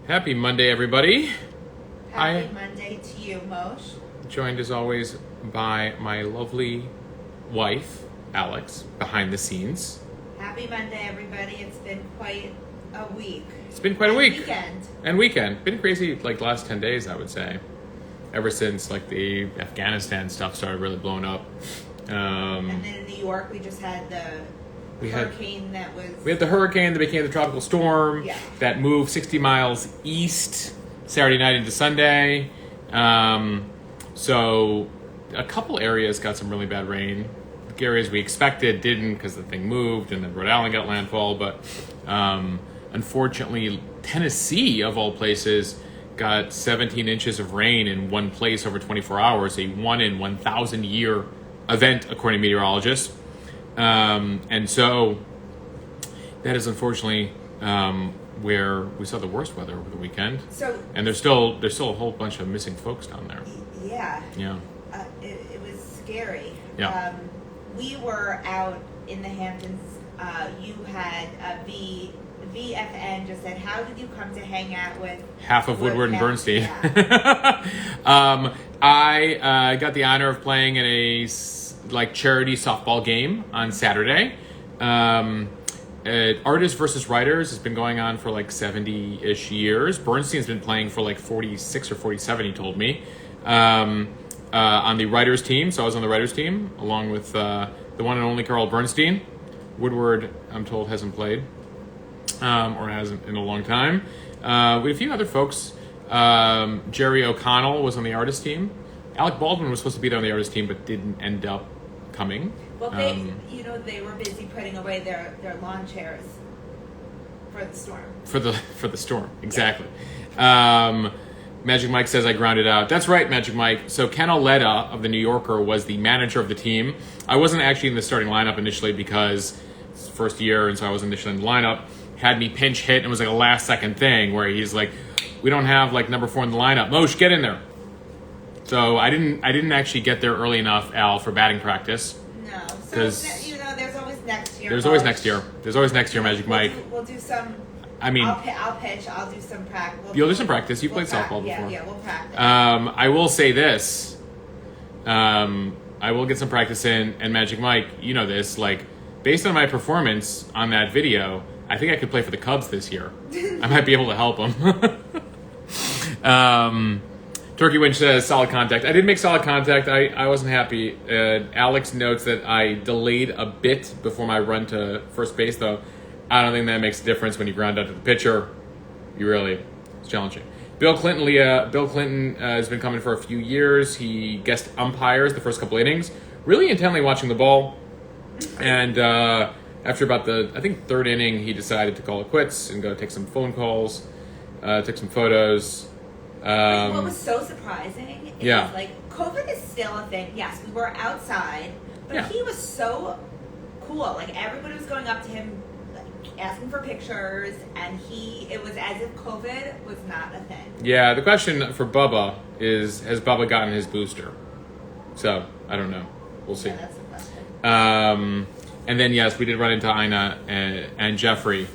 Happy Monday, everybody. Happy Monday to you, Mosh. Joined as always by my lovely wife, Alex, behind the scenes. Happy Monday, everybody. It's been quite a week. It's been quite a week. Weekend. Been crazy like last 10 days, I would say. Ever since like the Afghanistan stuff started really blowing up. And then in New York, we just had the hurricane that was... We had the hurricane that became the tropical storm. Yeah. That moved 60 miles east Saturday night into Sunday. So a couple areas got some really bad rain. The areas we expected didn't because the thing moved, and then Rhode Island got landfall. But unfortunately, Tennessee, of all places, got 17 inches of rain in one place over 24 hours, a 1 in 1,000 year event, according to meteorologists. And so that is unfortunately where we saw the worst weather over the weekend. And there's still a whole bunch of missing folks down there. Yeah. Yeah. It was scary. Yeah. We were out in the Hamptons. You had VFN just said, how did you come to hang out with half of Woodward and Bernstein? Yeah. I got the honor of playing in a charity softball game on Saturday. Artists versus Writers has been going on for 70-ish years. Bernstein's been playing for 46 or 47, he told me, on the writers team. So I was on the writers team along with the one and only Carl Bernstein. Woodward, I'm told, hasn't played or hasn't in a long time. We had a few other folks. Jerry O'Connell was on the artist team. Alec Baldwin was supposed to be there on the artist team but didn't end up coming. Well, they were busy putting away their lawn chairs for the storm. For the storm, exactly. Yeah. Magic Mike says I grounded out. That's right, Magic Mike. So Ken Auletta of the New Yorker was the manager of the team. I wasn't actually in the starting lineup initially because it's the first year, and so I wasn't initially in the lineup. Had me pinch hit, and it was a last second thing where he's like, "We don't have number 4 in the lineup. Mosh, get in there." So I didn't actually get there early enough, Al, for batting practice. No, so there's always next year. There's always next year. There's always next year, Magic Mike. We'll do some. I mean, I'll pitch. I'll do some practice. You'll do some practice. You played softball before. Yeah, we'll practice. I will say this. I will get some practice in, and Magic Mike, you know this. Based on my performance on that video, I think I could play for the Cubs this year. I might be able to help them. Turkey Winch says solid contact. I did make solid contact. I wasn't happy. Alex notes that I delayed a bit before my run to first base, though. I don't think that makes a difference when you ground out to the pitcher. It's challenging. Bill Clinton has been coming for a few years. He guest umpires the first couple innings, really intently watching the ball. And after about the, I think, third inning, he decided to call it quits and go take some phone calls, took some photos. What was so surprising is COVID is still a thing. Yes, we were outside, but he was so cool. Everybody was going up to him, asking for pictures, and it was as if COVID was not a thing. Yeah, the question for Bubba is, has Bubba gotten his booster? So, I don't know. We'll see. Yeah, that's the question. And then, yes, we did run into Ina and Jeffrey,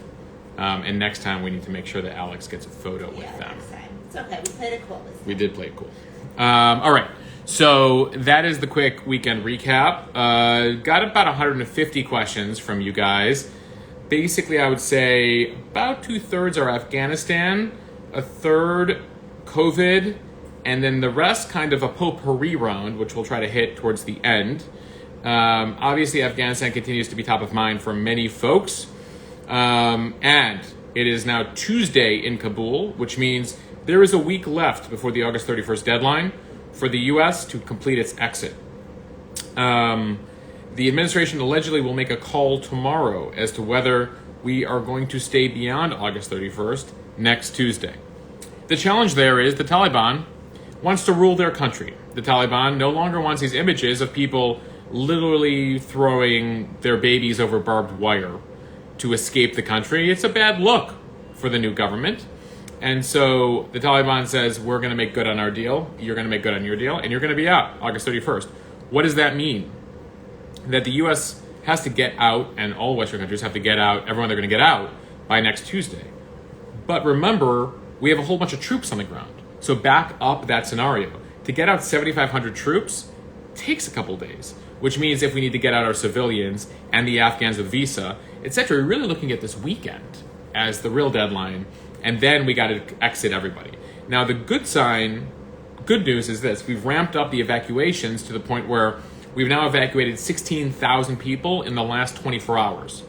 and next time we need to make sure that Alex gets a photo with them. Next time. It's okay. We played it cool this time. We did play it cool. All right. So that is the quick weekend recap. Got about 150 questions from you guys. Basically, I would say about 2/3 are Afghanistan, 1/3 COVID, and then the rest kind of a potpourri round, which we'll try to hit towards the end. Obviously, Afghanistan continues to be top of mind for many folks. And it is now Tuesday in Kabul, which means there is a week left before the August 31st deadline for the U.S. to complete its exit. The administration allegedly will make a call tomorrow as to whether we are going to stay beyond August 31st next Tuesday. The challenge there is the Taliban wants to rule their country. The Taliban no longer wants these images of people literally throwing their babies over barbed wire to escape the country. It's a bad look for the new government. And so the Taliban says, we're going to make good on our deal, you're going to make good on your deal, and you're going to be out August 31st. What does that mean? That the U.S. has to get out, and all Western countries have to get out, everyone they're going to get out, by next Tuesday. But remember, we have a whole bunch of troops on the ground. So back up that scenario. To get out 7,500 troops takes a couple days, which means if we need to get out our civilians and the Afghans with visa, etc., we're really looking at this weekend as the real deadline, and then we got to exit everybody. Now, the good news is this. We've ramped up the evacuations to the point where we've now evacuated 16,000 people in the last 24 hours.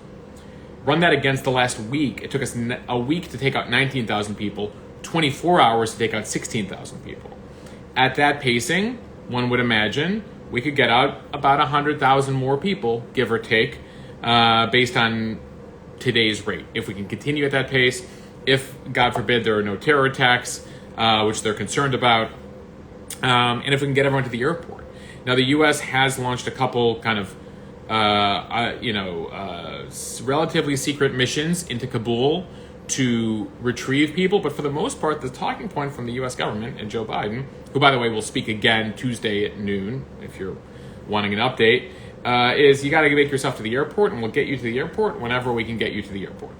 Run that against the last week. It took us a week to take out 19,000 people, 24 hours to take out 16,000 people. At that pacing, one would imagine we could get out about 100,000 more people, give or take, based on today's rate. If we can continue at that pace, if, God forbid, there are no terror attacks, which they're concerned about, and if we can get everyone to the airport. Now, the U.S. has launched a couple kind of relatively secret missions into Kabul to retrieve people, but for the most part, the talking point from the U.S. government and Joe Biden, who, by the way, will speak again Tuesday at noon, if you're wanting an update, is you got to make yourself to the airport, and we'll get you to the airport whenever we can get you to the airport.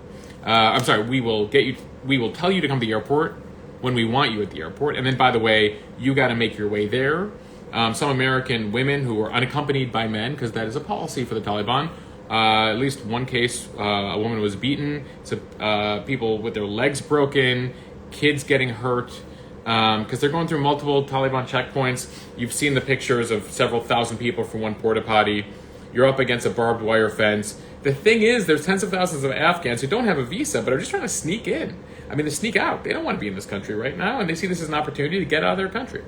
We will tell you to come to the airport when we want you at the airport, and then, by the way, you got to make your way there. Some American women who were unaccompanied by men, because that is a policy for the Taliban. At least one case, a woman was beaten, people with their legs broken, kids getting hurt, because they're going through multiple Taliban checkpoints. You've seen the pictures of several thousand people from one porta potty. You're up against a barbed wire fence. The thing is, there's tens of thousands of Afghans who don't have a visa, but are just trying to sneak in. I mean, they sneak out. They don't want to be in this country right now, and they see this as an opportunity to get out of their country.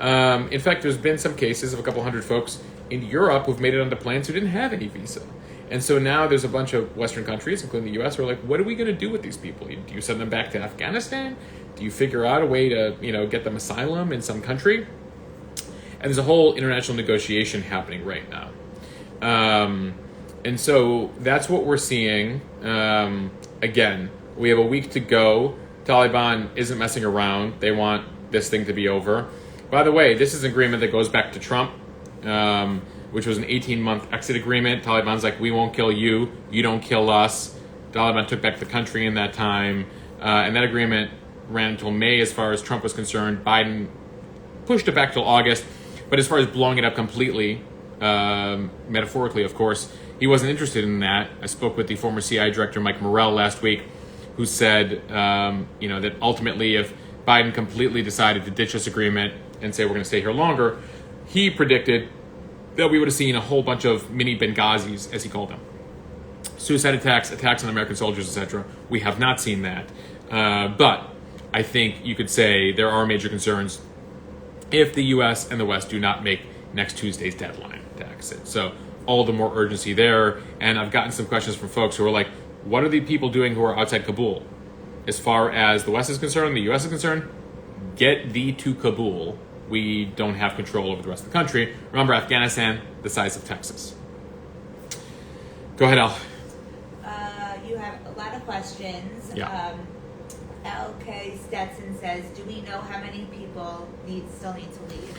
In fact, there's been some cases of a couple hundred folks in Europe who've made it onto planes who didn't have any visa. And so now there's a bunch of Western countries, including the U.S., who are like, what are we going to do with these people? Do you send them back to Afghanistan? Do you figure out a way to, get them asylum in some country? And there's a whole international negotiation happening right now. And so that's what we're seeing. Again, we have a week to go. Taliban isn't messing around. They want this thing to be over. By the way, this is an agreement that goes back to Trump, which was an 18-month exit agreement. Taliban's like, we won't kill you. You don't kill us. Taliban took back the country in that time. And that agreement ran until May as far as Trump was concerned. Biden pushed it back till August. But as far as blowing it up completely, metaphorically, of course, he wasn't interested in that. I spoke with the former CIA director, Mike Morrell, last week, who said, that ultimately if Biden completely decided to ditch this agreement and say we're going to stay here longer, he predicted that we would have seen a whole bunch of mini Benghazis, as he called them. Suicide attacks, attacks on American soldiers, etc. We have not seen that. But I think you could say there are major concerns if the U.S. and the West do not make next Tuesday's deadline to exit. So all the more urgency there. And I've gotten some questions from folks who are like, what are the people doing who are outside Kabul? As far as the West is concerned, the U.S. is concerned, get thee to Kabul. We don't have control over the rest of the country. Remember, Afghanistan, the size of Texas. Go ahead, Al. You have a lot of questions. Yeah. LK Stetson says, do we know how many people still need to leave?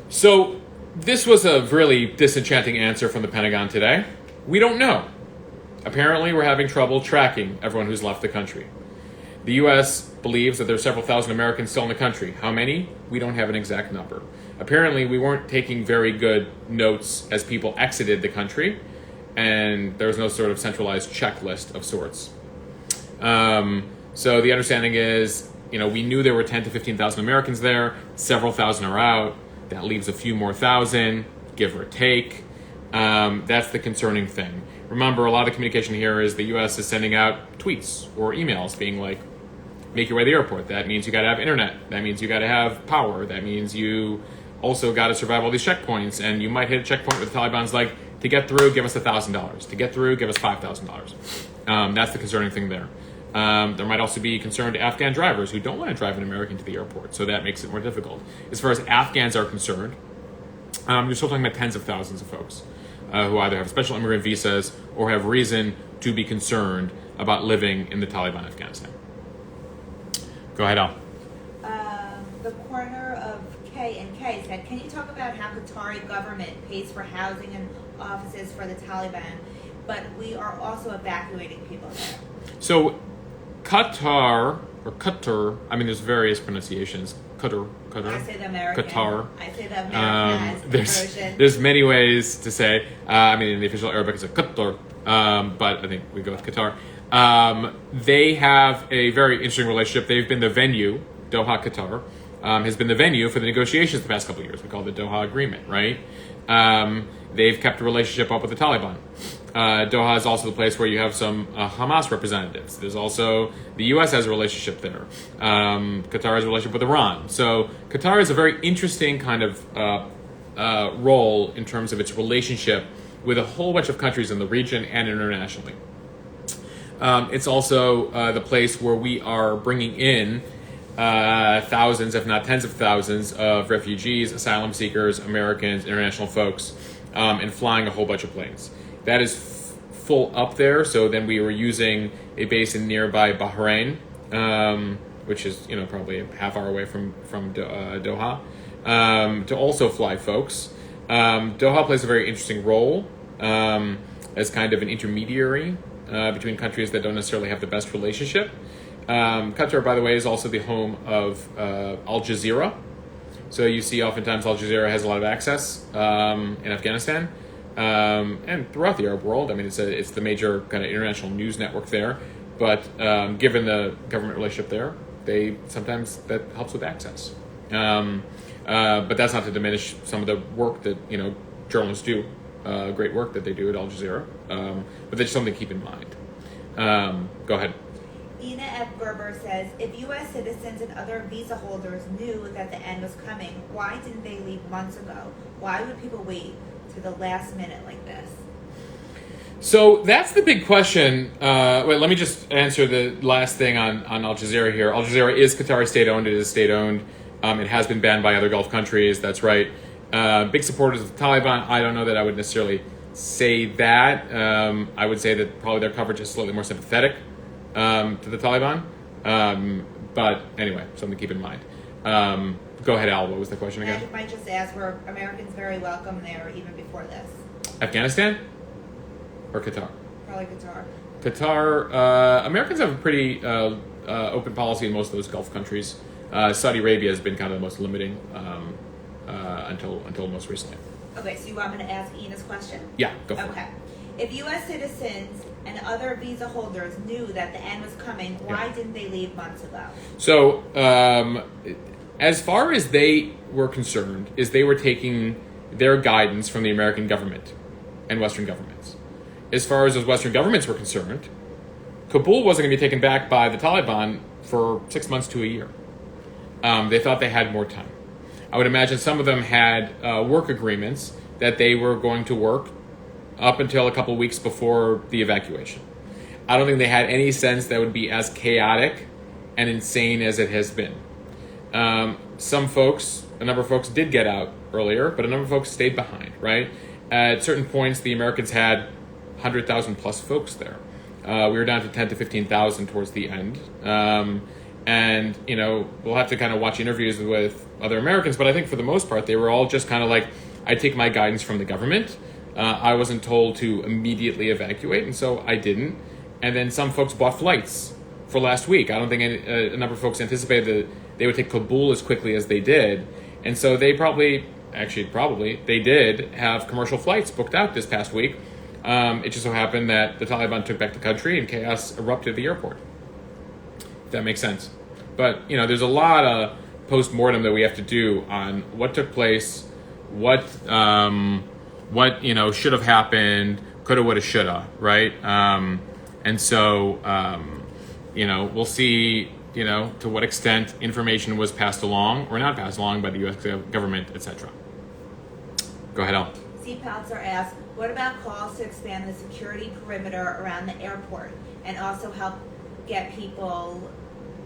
So this was a really disenchanting answer from the Pentagon today. We don't know. Apparently, we're having trouble tracking everyone who's left the country. The U.S. believes that there's several thousand Americans still in the country. How many? We don't have an exact number. Apparently, we weren't taking very good notes as people exited the country, and there was no sort of centralized checklist of sorts. So the understanding is, we knew there were 10 to 15,000 Americans there. Several thousand are out. That leaves a few more thousand, give or take. That's the concerning thing. Remember, a lot of the communication here is the U.S. is sending out tweets or emails being like, make your way to the airport. That means you got to have internet. That means you got to have power. That means you also got to survive all these checkpoints. And you might hit a checkpoint where the Taliban's like, to get through, give us $1,000. To get through, give us $5,000. That's the concerning thing there. There might also be concerned Afghan drivers who don't want to drive an American to the airport. So that makes it more difficult. As far as Afghans are concerned, you're still talking about tens of thousands of folks who either have special immigrant visas or have reason to be concerned about living in the Taliban Afghanistan. Go ahead, Al. The corner of K and K said, can you talk about how Qatari government pays for housing and offices for the Taliban, but we are also evacuating people there? So Qatar or Qatar. I mean, there's various pronunciations. Qatar. I say the American. Qatar. I say the Americanized version. There's many ways to say. I mean, in the official Arabic, it's a Qatar, but I think we go with Qatar. They have a very interesting relationship. They've been the venue, Doha, Qatar, has been the venue for the negotiations the past couple of years. We call it the Doha Agreement, right? They've kept a relationship up with the Taliban. Doha is also the place where you have some Hamas representatives. There's also, the U.S. has a relationship there. Qatar has a relationship with Iran. So Qatar is a very interesting kind of role in terms of its relationship with a whole bunch of countries in the region and internationally. It's also the place where we are bringing in thousands, if not tens of thousands, of refugees, asylum seekers, Americans, international folks, and flying a whole bunch of planes. That is full up there. So then we were using a base in nearby Bahrain, which is probably a half hour away from Doha, to also fly folks. Doha plays a very interesting role as kind of an intermediary between countries that don't necessarily have the best relationship. Qatar, by the way, is also the home of Al Jazeera. So you see oftentimes Al Jazeera has a lot of access in Afghanistan and throughout the Arab world. I mean, it's the major kind of international news network there. But given the government relationship there, sometimes that helps with access. But that's not to diminish some of the work that journalists do, great work that they do at Al Jazeera. But that's something to keep in mind. Go ahead. Ina F. Gerber says, if U.S. citizens and other visa holders knew that the end was coming, why didn't they leave months ago? Why would people wait to the last minute like this? So that's the big question. Wait, let me just answer the last thing on Al Jazeera here. Al Jazeera is Qatari state-owned. It is state-owned. It has been banned by other Gulf countries. That's right. Big supporters of the Taliban. I don't know that I would necessarily say that. I would say that probably their coverage is slightly more sympathetic to the Taliban. But anyway, something to keep in mind. Go ahead, Al. What was the question again? I might just ask, were Americans very welcome there even before this? Afghanistan or Qatar? Probably Qatar. Qatar, Americans have a pretty open policy in most of those Gulf countries. Saudi Arabia has been kind of the most limiting until most recently. Okay, so you want me to ask Ina's question? Yeah, go for it. Okay. If U.S. citizens and other visa holders knew that the end was coming, why didn't they leave months ago? So, as far as they were concerned, is they were taking their guidance from the American government and Western governments. As far as those Western governments were concerned, Kabul wasn't going to be taken back by the Taliban for 6 months to a year. They thought they had more time. I would imagine some of them had work agreements that they were going to work up until a couple weeks before the evacuation. I don't think they had any sense that would be as chaotic and insane as it has been. Some folks, a number of folks did get out earlier, but a number of folks stayed behind, right? At certain points, the Americans had 100,000 plus folks there. We were down to 10 to 15,000 towards the end. And, we'll have to kind of watch interviews with other Americans, but I think for the most part, they were all just kind of like, I take my guidance from the government. I wasn't told to immediately evacuate, and so I didn't. And then some folks bought flights for last week. I don't think a number of folks anticipated that they would take Kabul as quickly as they did. And so they probably they did have commercial flights booked out this past week. It just so happened that the Taliban took back the country and chaos erupted at the airport. If that makes sense. But, there's a lot of post-mortem that we have to do on what took place, what should have happened, coulda, woulda, shoulda, right? And so, we'll see, to what extent information was passed along or not passed along by the U.S. government, etc. Go ahead, Al. C. Pouncer asks, what about calls to expand the security perimeter around the airport and also help get people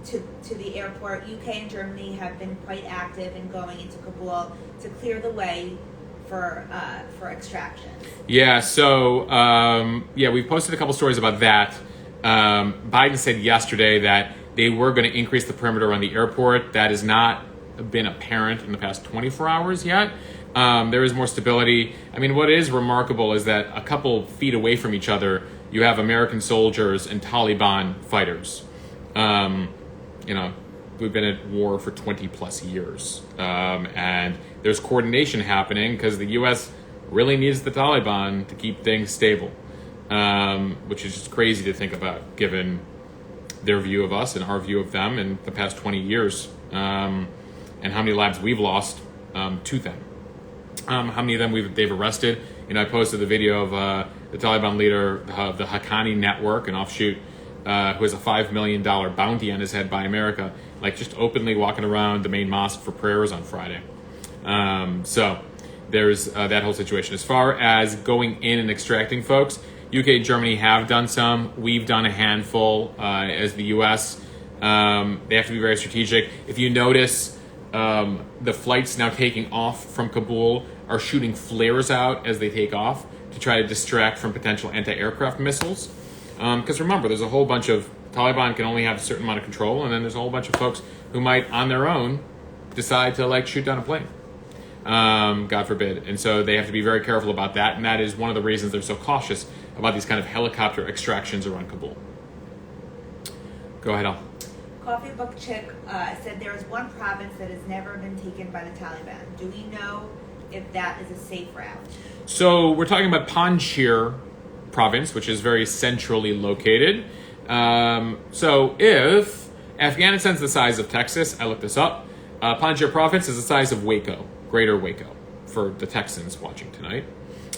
to the airport? UK and Germany have been quite active in going into Kabul to clear the way for extraction. Yeah, so we've posted a couple stories about that. Biden said yesterday that they were going to increase the perimeter around the airport. That has not been apparent in the past 24 hours yet. There is more stability. I mean, what is remarkable is that a couple feet away from each other, you have American soldiers and Taliban fighters. we've been at war for 20 plus years. And there's coordination happening because the U.S. really needs the Taliban to keep things stable, which is just crazy to think about given their view of us and our view of them in the past 20 years, and how many lives we've lost to them. How many of them they've arrested. I posted the video of the Taliban leader of the Haqqani network, an offshoot, who has a $5 million bounty on his head by America, like just openly walking around the main mosque for prayers on Friday. So there's that whole situation. As far as going in and extracting folks, UK and Germany have done some. We've done a handful as the US. They have to be very strategic. If you notice, the flights now taking off from Kabul are shooting flares out as they take off to try to distract from potential anti-aircraft missiles. Because remember, there's a whole bunch of Taliban can only have a certain amount of control, and then there's a whole bunch of folks who might, on their own, decide to shoot down a plane. God forbid. And so they have to be very careful about that, and that is one of the reasons they're so cautious about these kind of helicopter extractions around Kabul. Go ahead, Al. Coffee Book Chick said there is one province that has never been taken by the Taliban. Do we know if that is a safe route? So we're talking about Panjshir province, which is very centrally located. So if Afghanistan's the size of Texas, I looked this up, Panjshir province is the size of Waco, greater Waco, for the Texans watching tonight.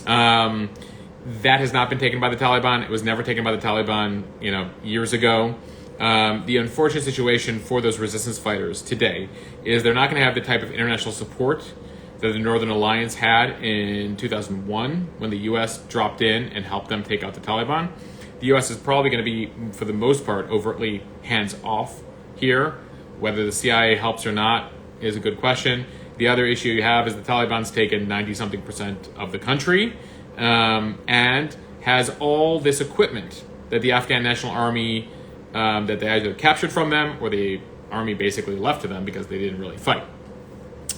That has not been taken by the Taliban. It was never taken by the Taliban, years ago. The unfortunate situation for those resistance fighters today is they're not going to have the type of international support that the Northern Alliance had in 2001 when the U.S. dropped in and helped them take out the Taliban. The U.S. is probably going to be, for the most part, overtly hands-off here. Whether the CIA helps or not is a good question. The other issue you have is the Taliban's taken 90-something% of the country and has all this equipment that the Afghan National Army that they either captured from them or the army basically left to them because they didn't really fight.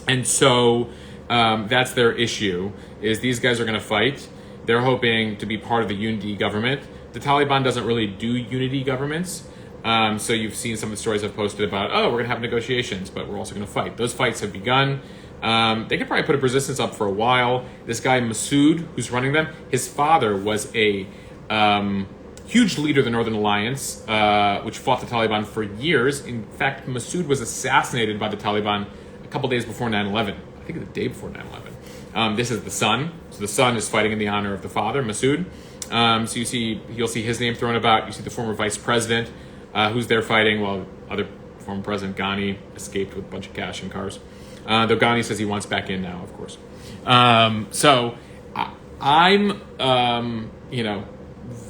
And so that's their issue, is these guys are going to fight. They're hoping to be part of the unity government. The Taliban doesn't really do unity governments. So you've seen some of the stories I've posted about, we're going to have negotiations, but we're also going to fight. Those fights have begun. They could probably put a resistance up for a while. This guy, Masood, who's running them, his father was a huge leader of the Northern Alliance, which fought the Taliban for years. In fact, Masood was assassinated by the Taliban a couple days before 9/11. I think the day before 9/11. This is the son. So the son is fighting in the honor of the father, Masood. So you'll see his name thrown about. You see the former vice president who's there fighting, while other former president Ghani escaped with a bunch of cash and cars. Though Ghani says he wants back in now, of course. So I'm,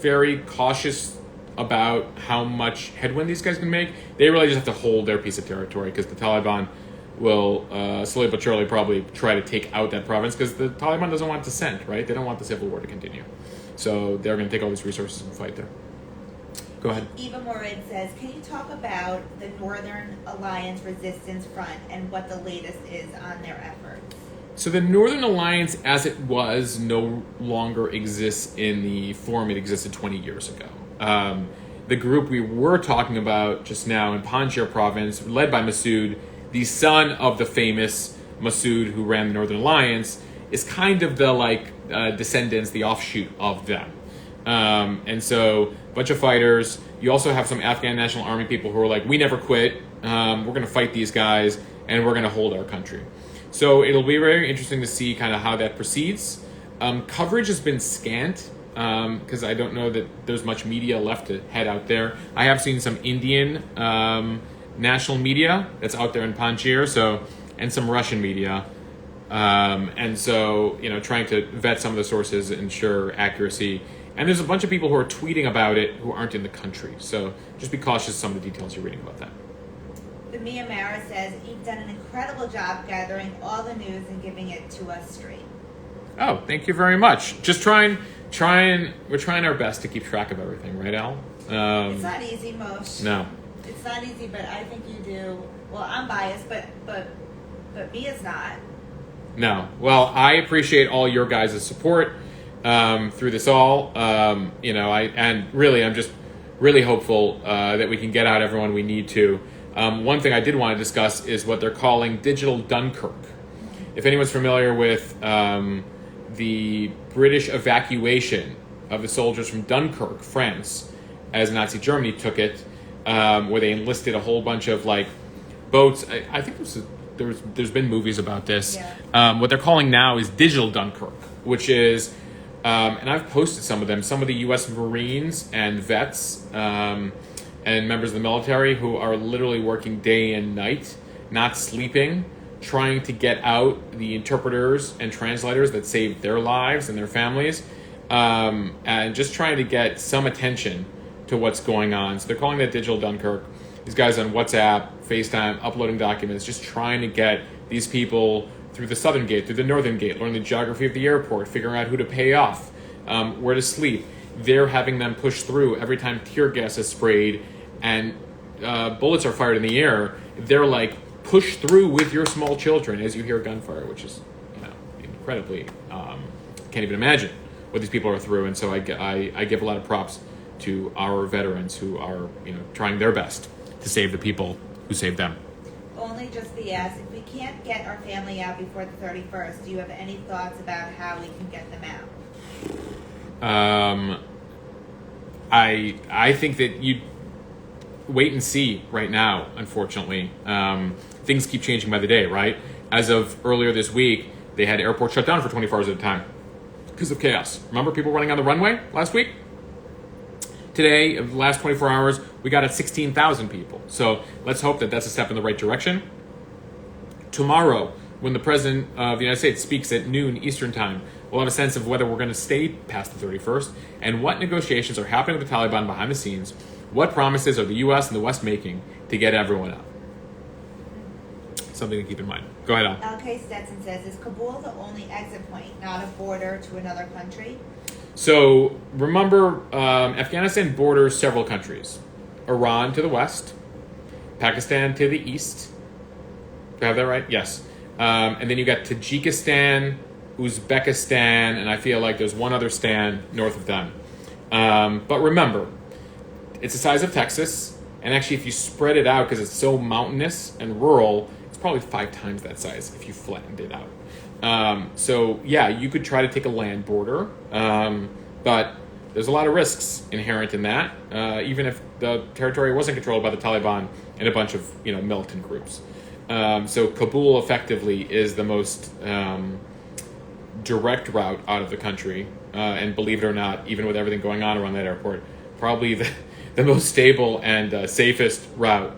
very cautious about how much headwind these guys can make. They really just have to hold their piece of territory because the Taliban will slowly but surely probably try to take out that province because the Taliban doesn't want dissent, right? They don't want the civil war to continue. So they're going to take all these resources and fight there. Go ahead. Eva Morin says, can you talk about the Northern Alliance Resistance Front and what the latest is on their efforts? So the Northern Alliance, as it was, no longer exists in the form it existed 20 years ago. The group we were talking about just now in Panjshir province, led by Masood, the son of the famous Masood who ran the Northern Alliance, is kind of the descendants, the offshoot of them. And so a bunch of fighters. You also have some Afghan National Army people who are like, we never quit. We're going to fight these guys and we're going to hold our country. So it'll be very interesting to see kind of how that proceeds. Coverage has been scant because I don't know that there's much media left to head out there. I have seen some Indian national media that's out there in Panjshir, and some Russian media. And so, trying to vet some of the sources, ensure accuracy. And there's a bunch of people who are tweeting about it who aren't in the country. So just be cautious of some of the details you're reading about that. The Mia Mara says, you've done an incredible job gathering all the news and giving it to us straight. Oh, thank you very much. Just we're trying our best to keep track of everything, right, Al? It's not easy, Mosh. No. It's not easy, but I think you do. Well, I'm biased, but Mia's not. No. Well, I appreciate all your guys' support through this all. I'm just really hopeful that we can get out everyone we need to. One thing I did want to discuss is what they're calling digital Dunkirk. If anyone's familiar with the British evacuation of the soldiers from Dunkirk, France, as Nazi Germany took it, where they enlisted a whole bunch of like boats. I think there's been movies about this. Yeah. What they're calling now is digital Dunkirk, which is, and I've posted some of them, some of the U.S. Marines and vets and members of the military who are literally working day and night, not sleeping, trying to get out the interpreters and translators that saved their lives and their families, and just trying to get some attention to what's going on. So they're calling that digital Dunkirk. These guys on WhatsApp, FaceTime, uploading documents, just trying to get these people through the southern gate, through the northern gate, learn the geography of the airport, figuring out who to pay off, where to sleep. They're having them push through every time tear gas is sprayed and bullets are fired in the air. They're like, push through with your small children as you hear gunfire, which is, incredibly, can't even imagine what these people are through. And so I give a lot of props to our veterans who are, trying their best to save the people who saved them. Only just the ask, if we can't get our family out before the 31st, do you have any thoughts about how we can get them out? I think that you wait and see right now, unfortunately. Things keep changing by the day, right? As of earlier this week, they had airports shut down for 24 hours at a time because of chaos. Remember people running on the runway last week? Today, the last 24 hours, we got at 16,000 people. So let's hope that that's a step in the right direction. Tomorrow, when the President of the United States speaks at noon Eastern Time, we'll have a sense of whether we're going to stay past the 31st and what negotiations are happening with the Taliban behind the scenes. What promises are the U.S. and the West making to get everyone out? Something to keep in mind. Go ahead, Al. Okay, Stetson says, is Kabul the only exit point, not a border to another country? So remember, Afghanistan borders several countries. Iran to the west, Pakistan to the east. Do I have that right? Yes. And then you got Tajikistan, Uzbekistan, and I feel like there's one other stan north of them. But remember, it's the size of Texas, and actually if you spread it out, because it's so mountainous and rural, it's probably 5 times that size if you flattened it out. So yeah, you could try to take a land border, but there's a lot of risks inherent in that, even if the territory wasn't controlled by the Taliban and a bunch of militant groups. So Kabul effectively is the most direct route out of the country, and believe it or not, even with everything going on around that airport, probably the most stable and safest route,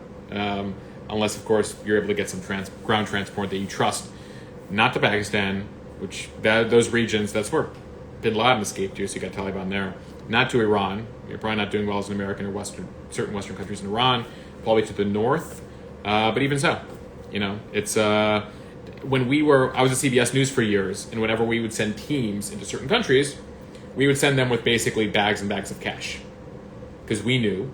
unless of course you're able to get some ground transport that you trust, not to Pakistan, which those regions, that's where Bin Laden escaped to, so you got Taliban there. Not to Iran, you're probably not doing well as an American or certain Western countries in Iran, probably to the north, but even so, it's when I was at CBS News for years, and whenever we would send teams into certain countries, we would send them with basically bags and bags of cash, because we knew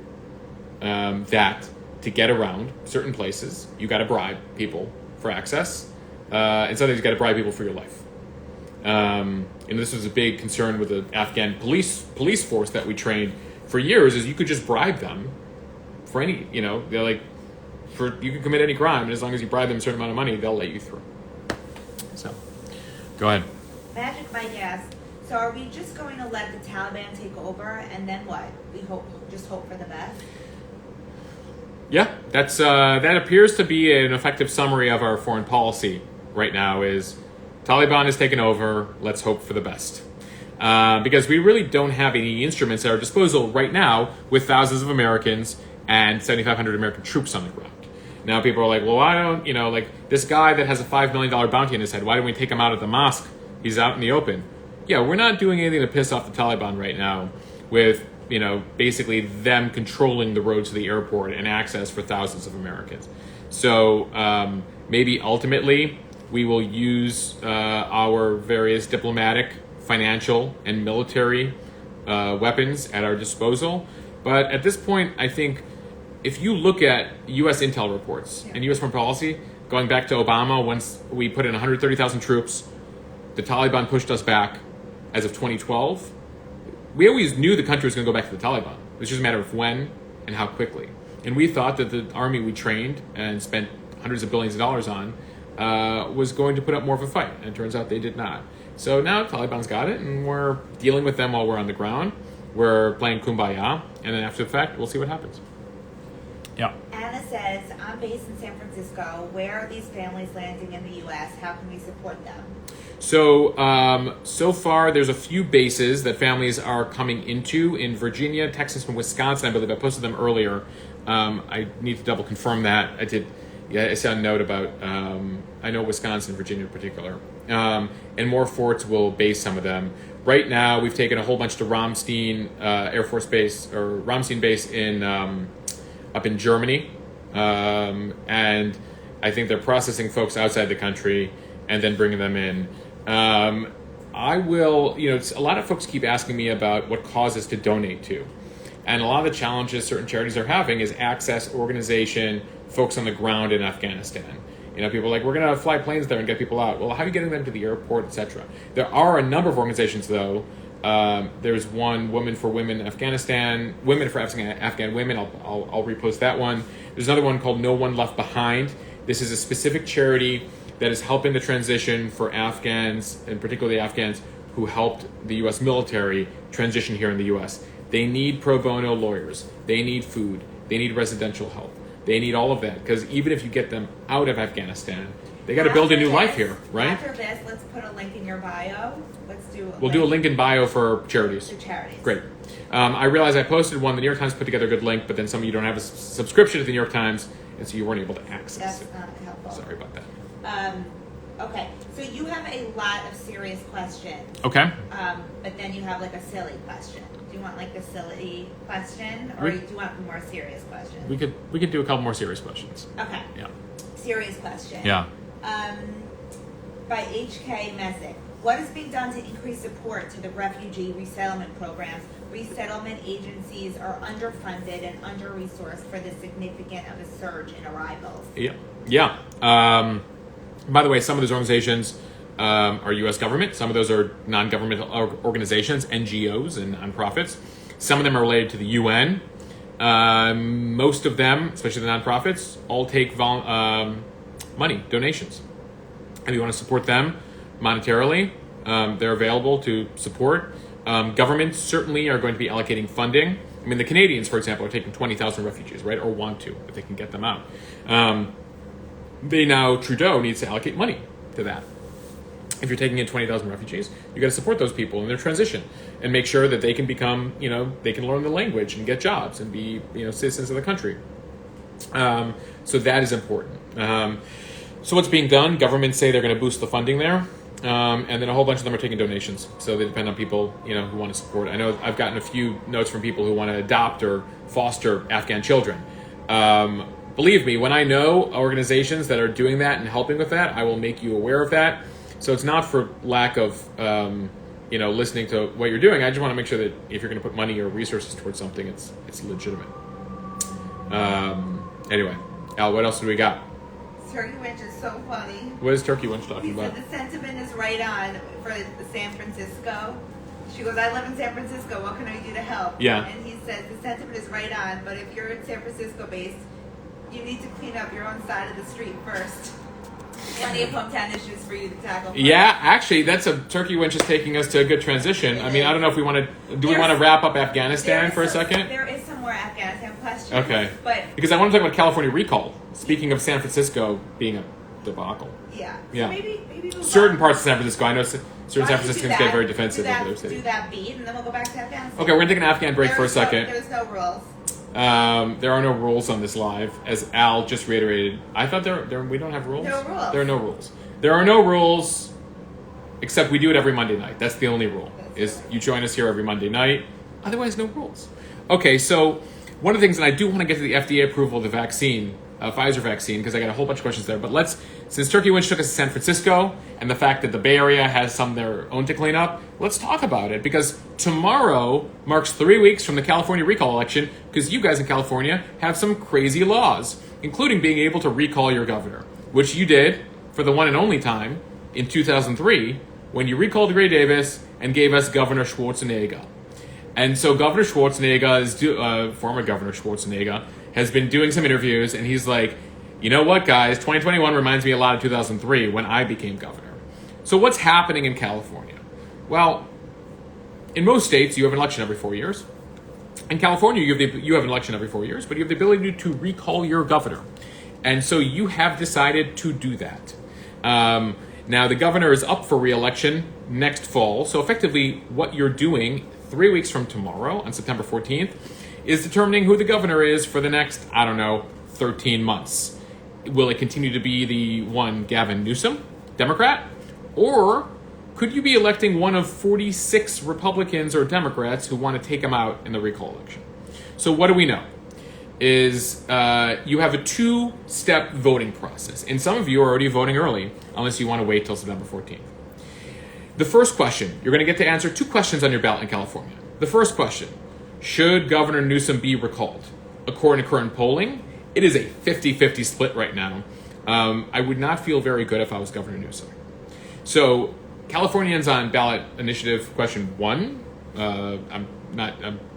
that to get around certain places, you got to bribe people for access, and sometimes you got to bribe people for your life. And this was a big concern with the Afghan police force that we trained for years, is you could just bribe them for any, they're like, you can commit any crime, and as long as you bribe them a certain amount of money, they'll let you through. So, go ahead. Magic Mike asks, so are we just going to let the Taliban take over, and then what? We just hope for the best? Yeah, that appears to be an effective summary of our foreign policy right now, is Taliban has taken over, let's hope for the best. Because we really don't have any instruments at our disposal right now with thousands of Americans and 7,500 American troops on the ground. Now people are like, well, why don't, like this guy that has a $5 million bounty on his head, why don't we take him out at the mosque? He's out in the open. Yeah, we're not doing anything to piss off the Taliban right now with, basically them controlling the roads to the airport and access for thousands of Americans. So maybe ultimately we will use our various diplomatic, financial, and military weapons at our disposal. But at this point, I think if you look at U.S. intel reports and U.S. foreign policy, going back to Obama, once we put in 130,000 troops, the Taliban pushed us back as of 2012. We always knew the country was going to go back to the Taliban. It was just a matter of when and how quickly. And we thought that the army we trained and spent hundreds of billions of dollars on was going to put up more of a fight. And it turns out they did not. So now Taliban's got it, and we're dealing with them while we're on the ground. We're playing kumbaya, and then after the fact, we'll see what happens. Yeah. Anna says, I'm based in San Francisco. Where are these families landing in the U.S.? How can we support them? So, so far, there's a few bases that families are coming into in Virginia, Texas, and Wisconsin. I believe I posted them earlier. I need to double confirm that. I did. Yeah, I saw a note about, I know Wisconsin, Virginia in particular. And more forts will base some of them. Right now, we've taken a whole bunch to Ramstein Air Force Base, or Ramstein Base in up in Germany. And I think they're processing folks outside the country and then bringing them in. I will, a lot of folks keep asking me about what causes to donate to. And a lot of the challenges certain charities are having is access, organization, folks on the ground in Afghanistan. People are like, we're going to fly planes there and get people out. Well, how are you getting them to the airport, etc.? There are a number of organizations, though. There's one, Women for Women Afghanistan, Women for Afghan Women. I'll repost that one. There's another one called No One Left Behind. This is a specific charity that is helping the transition for Afghans, and particularly Afghans who helped the U.S. military transition here in the U.S. They need pro bono lawyers. They need food. They need residential help. They need all of that, because even if you get them out of Afghanistan, they got to build a new life here, right? After this, let's put a link in your bio. We'll do a link in bio for charities. For charities. Great. I realized I posted one. The New York Times put together a good link, but then some of you don't have a subscription to the New York Times, and so you weren't able to access it. That's not helpful. Sorry about that. Okay, so you have a lot of serious questions. Okay. But then you have like a silly question. Do you want like the silly question, or do you want a more serious question? We could do a couple more serious questions. Okay. Yeah. Serious question. Yeah. By H.K. Messick. What is being done to increase support to the refugee resettlement programs? Resettlement agencies are underfunded and under-resourced for the significant of a surge in arrivals. Yeah. Yeah. By the way, some of those organizations are U.S. government. Some of those are non-governmental organizations, NGOs and nonprofits. Some of them are related to the UN. Most of them, especially the nonprofits, all take money, donations. And you want to support them monetarily, they're available to support. Governments certainly are going to be allocating funding. I mean, the Canadians, for example, are taking 20,000 refugees, right? Or want to, if they can get them out. Trudeau needs to allocate money to that. If you're taking in 20,000 refugees, you got to support those people in their transition and make sure that they can become, they can learn the language and get jobs and be, citizens of the country. So that is important. So what's being done? Governments say they're going to boost the funding there. And then a whole bunch of them are taking donations. So they depend on people, who want to support. I know I've gotten a few notes from people who want to adopt or foster Afghan children. Believe me, when I know organizations that are doing that and helping with that, I will make you aware of that. So it's not for lack of, listening to what you're doing. I just want to make sure that if you're going to put money or resources towards something, it's legitimate. Anyway, Al, what else do we got? Turkey Winch is so funny. What is Turkey Winch talking about? He said the sentiment is right on for San Francisco. She goes, I live in San Francisco. What can I do to help? Yeah. And he says the sentiment is right on, but if you're in San Francisco based, you need to clean up your own side of the street first. Plenty of hometown issues for you to tackle first. Yeah, actually, that's a Turkey Winch is taking us to a good transition. I mean, I don't know if we want to. Do we want to wrap up Afghanistan for a second? There is some more Afghanistan questions. Okay. But because I want to talk about California recall. Speaking of San Francisco being a debacle. Yeah. Yeah. So maybe certain parts of San Francisco. I know certain San Franciscans get very defensive over their city. Do that beat, and then we'll go back to Afghanistan. Okay, we're gonna take an Afghan break for a second. There's no rules. There are no rules on this live, as Al just reiterated. I thought we don't have rules. No rules. There are no rules. There are no rules, except we do it every Monday night. That's the only rule. You join us here every Monday night. Otherwise, no rules. Okay, so one of the things, and I do want to get to the FDA approval of the vaccine, Pfizer vaccine, because I got a whole bunch of questions there. But since Turkey Winch took us to San Francisco, and the fact that the Bay Area has some of their own to clean up, let's talk about it. Because tomorrow marks 3 weeks from the California recall election, because you guys in California have some crazy laws, including being able to recall your governor, which you did for the one and only time in 2003, when you recalled Gray Davis and gave us Governor Schwarzenegger. And so Governor Schwarzenegger, former Governor Schwarzenegger, has been doing some interviews, and he's like, you know what, guys, 2021 reminds me a lot of 2003 when I became governor. So what's happening in California? Well, in most states, you have an election every 4 years. In California, you have an election every 4 years, but you have the ability to recall your governor. And so you have decided to do that. Now, the governor is up for re-election next fall. So effectively, what you're doing 3 weeks from tomorrow, on September 14th, is determining who the governor is for the next, 13 months. Will it continue to be the one Gavin Newsom, Democrat? Or could you be electing one of 46 Republicans or Democrats who want to take him out in the recall election? So what do we know? Is you have a two-step voting process. And some of you are already voting early, unless you want to wait till September 14th. The first question, you're going to get to answer two questions on your ballot in California. The first question, should Governor Newsom be recalled? According to current polling, it is a 50-50 split right now. I would not feel very good if I was Governor Newsom. So Californians on ballot initiative question 1, I'm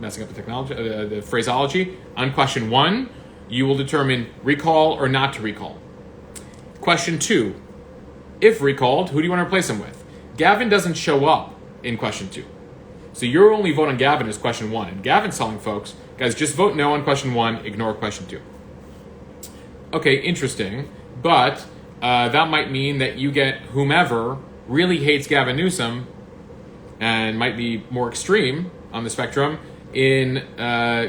messing up the technology, the phraseology. On question 1, you will determine recall or not to recall. Question 2, if recalled, who do you want to replace him with? Gavin doesn't show up in question 2. So your only vote on Gavin is question 1. And Gavin's telling folks, guys, just vote no on question 1, ignore question 2. Okay, interesting. But that might mean that you get whomever really hates Gavin Newsom and might be more extreme on the spectrum in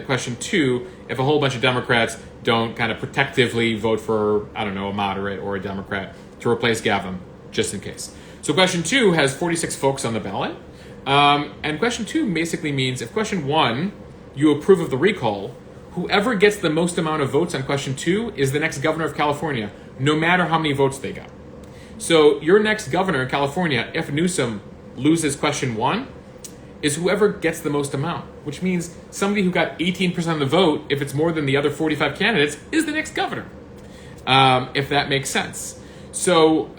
question 2 if a whole bunch of Democrats don't kind of protectively vote for, a moderate or a Democrat to replace Gavin, just in case. So question 2 has 46 folks on the ballot. And question 2 basically means if question 1, you approve of the recall, whoever gets the most amount of votes on question 2 is the next governor of California, no matter how many votes they got. So your next governor in California, if Newsom loses question 1, is whoever gets the most amount, which means somebody who got 18% of the vote, if it's more than the other 45 candidates, is the next governor, if that makes sense. So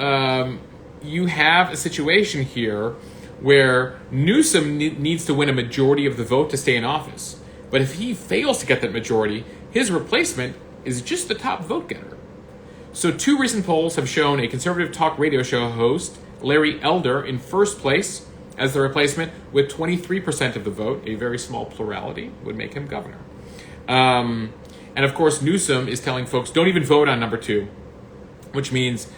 you have a situation here where Newsom needs to win a majority of the vote to stay in office. But if he fails to get that majority, his replacement is just the top vote getter. So 2 recent polls have shown a conservative talk radio show host, Larry Elder, in first place as the replacement with 23% of the vote. A very small plurality would make him governor. And of course, Newsom is telling folks, don't even vote on number 2, which means,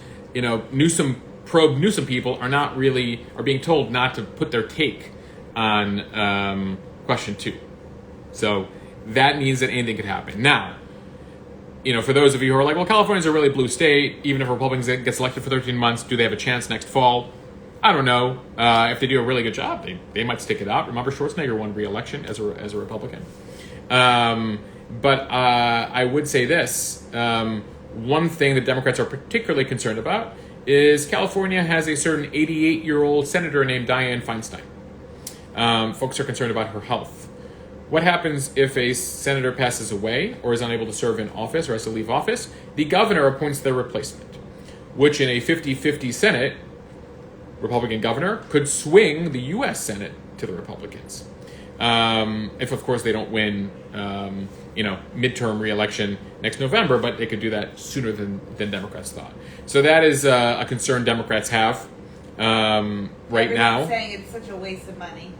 pro-Newsom people are being told not to put their take on question 2. So that means that anything could happen. Now, for those of you who are like, well, California's a really blue state. Even if Republicans get elected for 13 months, do they have a chance next fall? I don't know. If they do a really good job, they might stick it out. Remember, Schwarzenegger won re-election as a Republican. But I would say this. One thing that Democrats are particularly concerned about is California has a certain 88-year-old senator named Dianne Feinstein. Folks are concerned about her health. What happens if a senator passes away or is unable to serve in office or has to leave office? The governor appoints their replacement, which in a 50-50 Senate, Republican governor could swing the U.S. Senate to the Republicans. If, of course, they don't win, midterm re-election next November, but they could do that sooner than Democrats thought. So that is a concern Democrats have right now. Saying it's such a waste of money.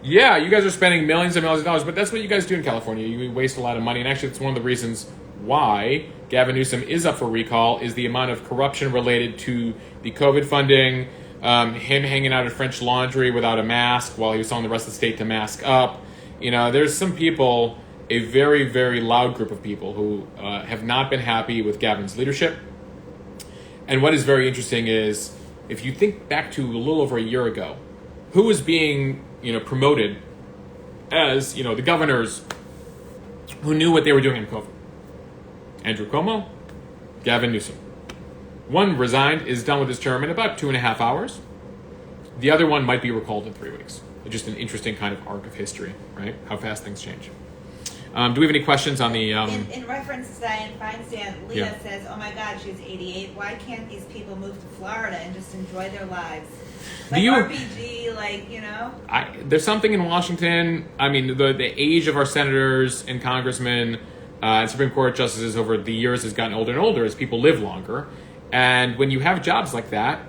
Yeah, you guys are spending millions and millions of dollars, but that's what you guys do in California. You waste a lot of money, and actually it's one of the reasons why Gavin Newsom is up for recall is the amount of corruption related to the COVID funding, him hanging out in French Laundry without a mask while he was telling the rest of the state to mask up. There's some people, a very, very loud group of people who have not been happy with Gavin's leadership. And what is very interesting is, if you think back to a little over a year ago, who was being promoted as, the governors who knew what they were doing in COVID? Andrew Cuomo, Gavin Newsom. One resigned, is done with his term in about 2.5 hours. The other one might be recalled in 3 weeks. It's just an interesting kind of arc of history, right? How fast things change. Do we have any questions on the... In reference to Dianne Feinstein, Leah says, oh my God, she's 88. Why can't these people move to Florida and just enjoy their lives? RPG, there's something in Washington. I mean, the age of our senators and congressmen And Supreme Court justices over the years has gotten older and older as people live longer. And when you have jobs like that,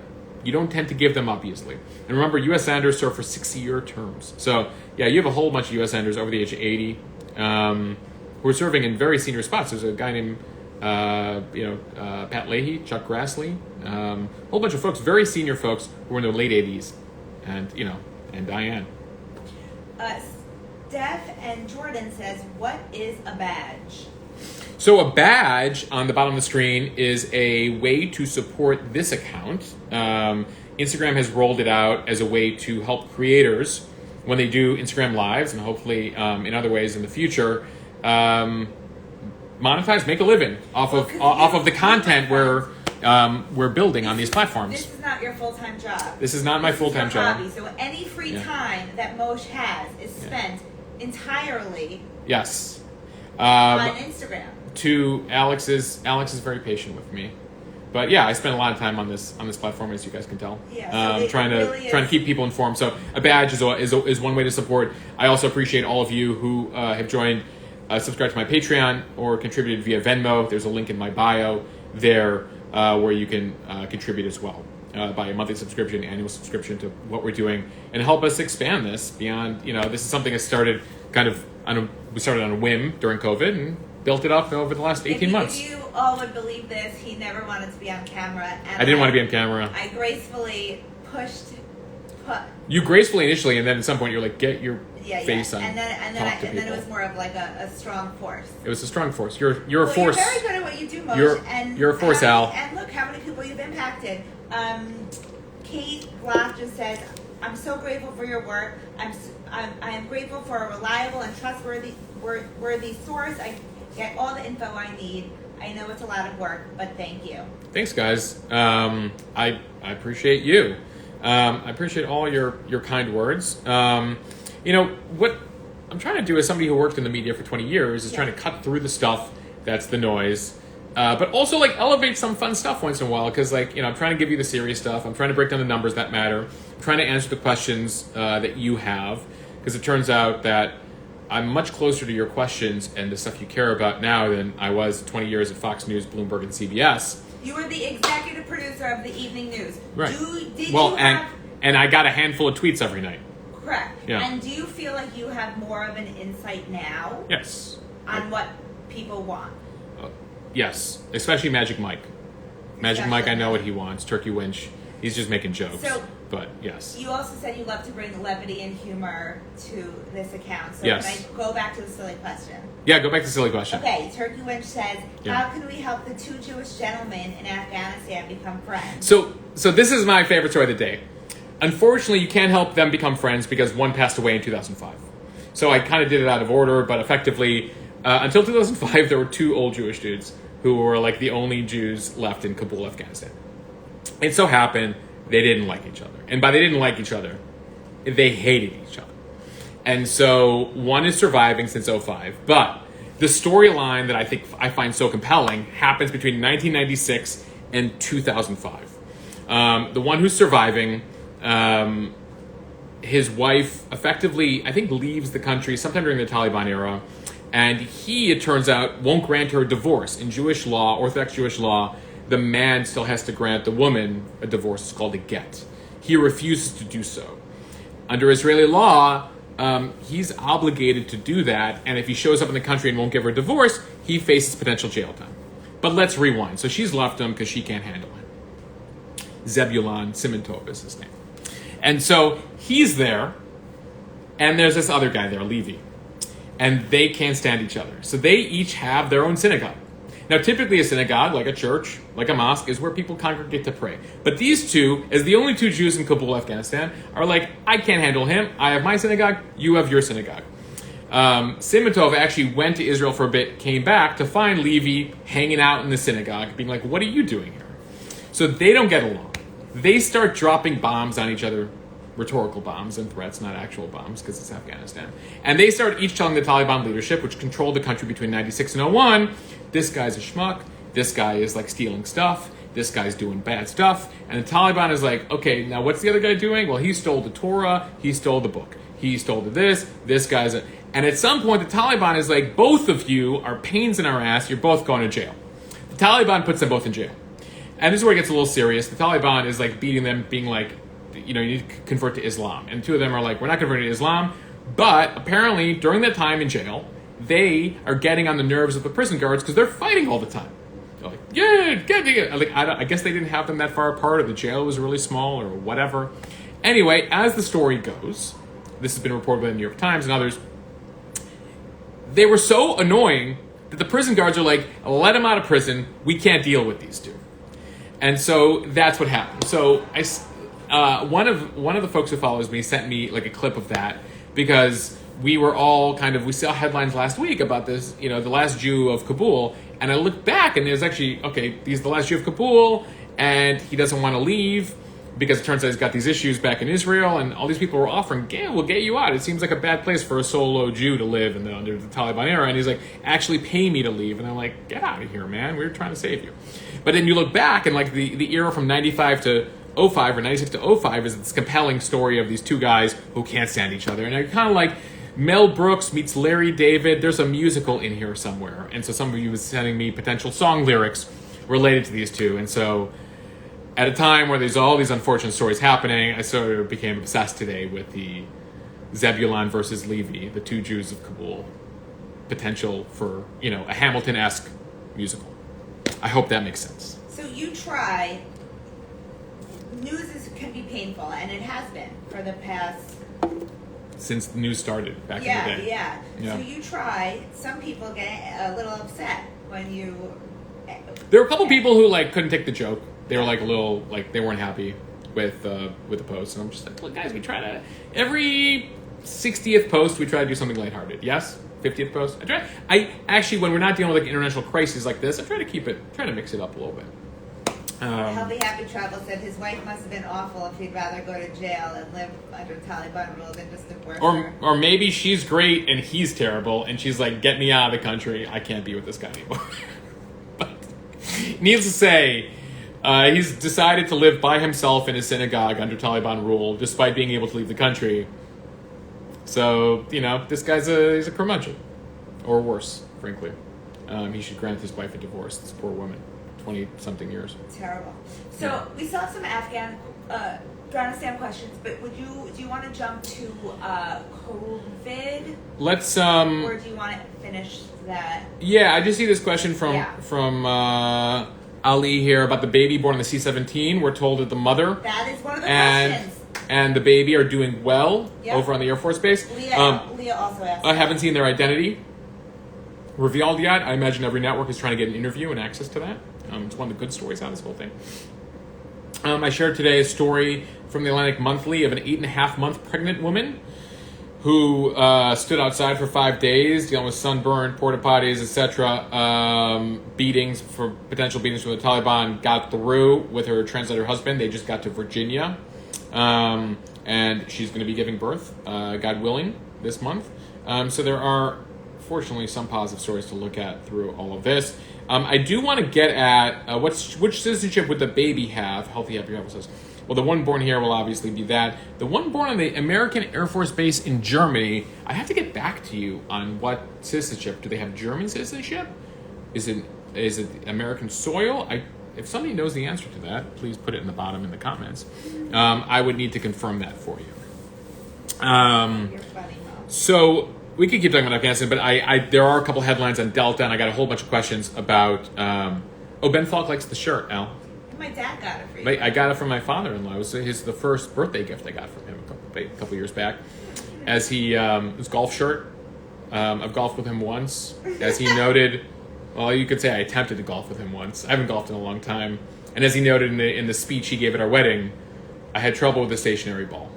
you don't tend to give them up easily. And remember, U.S. senators serve for 6-year terms. So, yeah, you have a whole bunch of U.S. senators over the age of 80 who are serving in very senior spots. There's a guy named, Pat Leahy, Chuck Grassley, a whole bunch of folks, very senior folks who are in their late 80s. And, and Diane. Steph and Jordan says, what is a badge? So a badge on the bottom of the screen is a way to support this account. Instagram has rolled it out as a way to help creators when they do Instagram Lives and hopefully in other ways in the future monetize, make a living off of the content we're building on these platforms. This is not your full-time job. This is not my full-time job. Hobby. So any free time that Mosh has is spent entirely on Instagram. To Alex is very patient with me, but yeah, I spend a lot of time on this platform, as you guys can tell. Yeah, so trying to keep people informed. So a badge is one way to support. I also appreciate all of you who have joined, subscribed to my Patreon or contributed via Venmo. There's a link in my bio there where you can contribute as well. Buy a monthly subscription, annual subscription to what we're doing, and help us expand this beyond. This is something that started we started on a whim during COVID and built it up over the last 18 months. If you all would believe this, he never wanted to be on camera. And I didn't want to be on camera. I gracefully You gracefully initially, and then at some point you're like, get your face on. And then it was more of like a strong force. It was a strong force. You're a force. You're very good at what you do, Mosh. You're a force, Al. And look how many people you've impacted. Kate Block just says, I'm so grateful for your work. I am grateful for a reliable and trustworthy source. I get all the info I need. I know it's a lot of work, but thank you. Thanks, guys. I appreciate you. I appreciate all your kind words. What I'm trying to do as somebody who worked in the media for 20 years is trying to cut through the stuff that's the noise. But also elevate some fun stuff once in a while because I'm trying to give you the serious stuff. I'm trying to break down the numbers that matter. I'm trying to answer the questions that you have because it turns out that I'm much closer to your questions and the stuff you care about now than I was 20 years at Fox News, Bloomberg, and CBS. You were the executive producer of the evening news. Right. And I got a handful of tweets every night. Correct. Yeah. And do you feel like you have more of an insight now? Yes. On what people want? Yes, especially Magic Mike. Mike, I know what he wants. Turkey Winch, he's just making jokes. But yes. You also said you love to bring levity and humor to this account. So yes. Can I go back to the silly question? Yeah, go back to the silly question. Okay, Turkey Winch says, how can we help the two Jewish gentlemen in Afghanistan become friends? So this is my favorite story of the day. Unfortunately, you can't help them become friends because one passed away in 2005. So I kind of did it out of order, but effectively, until 2005, there were two old Jewish dudes who were like the only Jews left in Kabul, Afghanistan. It so happened they didn't like each other. And by they didn't like each other, they hated each other. And so one is surviving since 2005. But the storyline that I find so compelling happens between 1996 and 2005. The one who's surviving, his wife effectively, I think, leaves the country sometime during the Taliban era. And he, it turns out, won't grant her a divorce. In Jewish law, Orthodox Jewish law, the man still has to grant the woman a divorce. It's called a get. He refuses to do so. Under Israeli law, he's obligated to do that. And if he shows up in the country and won't give her a divorce, he faces potential jail time. But let's rewind. So she's left him because she can't handle him. Zebulon Simintov is his name. And so he's there, and there's this other guy there, Levi. And they can't stand each other. So they each have their own synagogue. Now, typically a synagogue, like a church, like a mosque, is where people congregate to pray. But these two, as the only two Jews in Kabul, Afghanistan, are like, I can't handle him. I have my synagogue. You have your synagogue. Simintov actually went to Israel for a bit, came back to find Levi hanging out in the synagogue, being like, what are you doing here? So they don't get along. They start dropping bombs on each other, rhetorical bombs and threats, not actual bombs, because it's Afghanistan. And they start each telling the Taliban leadership, which controlled the country between 96 and 01, this guy's a schmuck, this guy is like stealing stuff, this guy's doing bad stuff. And the Taliban is like, okay, now what's the other guy doing? Well, he stole the Torah, he stole the book, he stole this guy's a... And at some point, the Taliban is like, both of you are pains in our ass. You're both going to jail. The Taliban puts them both in jail. And this is where it gets a little serious. The Taliban is like beating them, being like, you need to convert to Islam. And two of them are like, we're not converting to Islam. But apparently, during that time in jail, they are getting on the nerves of the prison guards because they're fighting all the time. They're like, yeah. Like, I guess they didn't have them that far apart, or the jail was really small, or whatever. Anyway, as the story goes, this has been reported by the New York Times and others, they were so annoying that the prison guards are like, let them out of prison. We can't deal with these two. And so that's what happened. So one of the folks who follows me sent me like a clip of that, because we were all we saw headlines last week about this, the last Jew of Kabul. And I looked back and there's actually, he's the last Jew of Kabul and he doesn't want to leave because it turns out he's got these issues back in Israel, and all these people were offering, yeah, we'll get you out. It seems like a bad place for a solo Jew to live under the Taliban era. And he's like, actually pay me to leave. And I'm like, get out of here, man. We were trying to save you. But then you look back and like the era from 95 to 05 or 96 to 05 is this compelling story of these two guys who can't stand each other. And they're kind of like Mel Brooks meets Larry David. There's a musical in here somewhere. And so some of you was sending me potential song lyrics related to these two. And so at a time where there's all these unfortunate stories happening, I sort of became obsessed today with the Zebulon versus Levi, the two Jews of Kabul, potential for, a Hamilton-esque musical. I hope that makes sense. So you news can be painful, and it has been for the past... Since the news started back in the day. Yeah. So you try, some people get a little upset when you... There were a couple people who couldn't take the joke. They were a little, they weren't happy with the post. And I'm just like, look, guys, we try to, every 60th post, we try to do something lighthearted. Yes? 50th post? I actually, when we're not dealing with international crises like this, I try to mix it up a little bit. Healthy Happy Travel said his wife must have been awful if he'd rather go to jail and live under Taliban rule than just divorce her. Or maybe she's great and he's terrible, and she's like, get me out of the country. I can't be with this guy anymore. But needless to say, he's decided to live by himself in a synagogue under Taliban rule, despite being able to leave the country. So, this guy's he's a curmudgeon. Or worse, frankly. He should grant his wife a divorce, this poor woman. 20-something years. Terrible. So, we still have some Afghanistan questions, but do you want to jump to COVID? Let's, or do you want to finish that? Yeah, I just see this question from Ali here about the baby born in the C-17. We're told that the mother that is one of the questions. And the baby are doing well over on the Air Force Base. Leah also asked. I haven't seen their identity revealed yet. I imagine every network is trying to get an interview and access to that. It's one of the good stories out of this whole thing. I shared today a story from the Atlantic Monthly of an 8.5-month pregnant woman who stood outside for 5 days dealing with sunburn, porta potties, etc. Potential beatings from the Taliban, got through with her translator husband. They just got to Virginia. And she's going to be giving birth, God willing, this month. So there are, fortunately, some positive stories to look at through all of this. I do want to get at which citizenship would the baby have? Healthy Happy Travel says. Well, the one born here will obviously be that. The one born on the American Air Force Base in Germany, I have to get back to you on what citizenship. Do they have German citizenship? Is it American soil? If somebody knows the answer to that, please put it in the bottom in the comments. I would need to confirm that for you. You're funny, Mom. So we could keep talking about Afghanistan, but there are a couple headlines on Delta, and I got a whole bunch of questions about... Ben Falk likes the shirt, Al. My dad got it for you. I got it from my father-in-law. It was the first birthday gift I got from him a couple years back. As he... his golf shirt. I've golfed with him once. As he noted... Well, you could say I attempted to golf with him once. I haven't golfed in a long time. And as he noted in the speech he gave at our wedding, I had trouble with the stationary ball.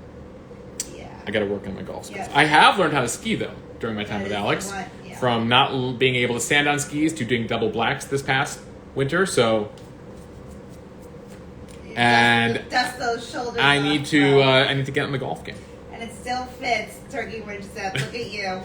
Yeah. I got to work on my golf skills. Yeah. I have learned how to ski, though, during my time with Alex. Yeah. From not being able to stand on skis to doing double blacks this past winter. So... And dust those shoulders I need to get in the golf game. And it still fits. Turkey Ridge said, look at you.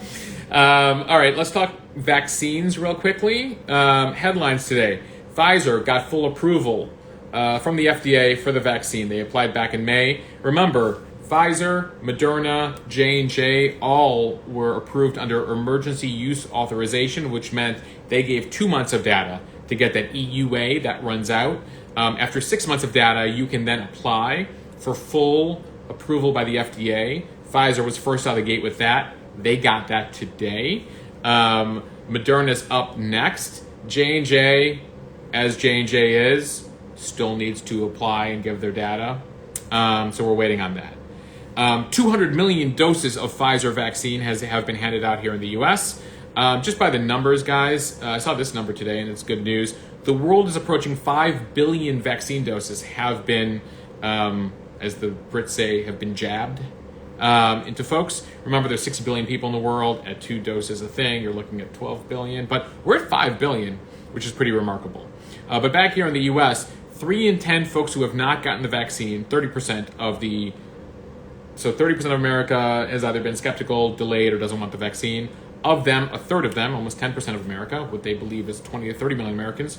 All right, let's talk vaccines real quickly. Headlines today. Pfizer got full approval from the FDA for the vaccine. They applied back in May. Remember, Pfizer, Moderna, J&J, all were approved under emergency use authorization, which meant they gave 2 months of data to get that EUA that runs out. After 6 months of data, you can then apply for full approval by the FDA. Pfizer was first out of the gate with that. They got that today. Moderna's up next. J&J, as J&J is, still needs to apply and give their data. So we're waiting on that. 200 million doses of Pfizer vaccine have been handed out here in the U.S. Just by the numbers, guys, I saw this number today, and it's good news. The world is approaching 5 billion vaccine doses have been, as the Brits say, have been jabbed into folks. Remember, there's 6 billion people in the world. At 2 doses a thing, you're looking at 12 billion. But we're at 5 billion, which is pretty remarkable. But back here in the U.S., 3 in 10 folks who have not gotten the vaccine, 30% of the... So 30% of America has either been skeptical, delayed, or doesn't want the vaccine. Of them, a third of them, almost 10% of America, what they believe is 20 to 30 million Americans,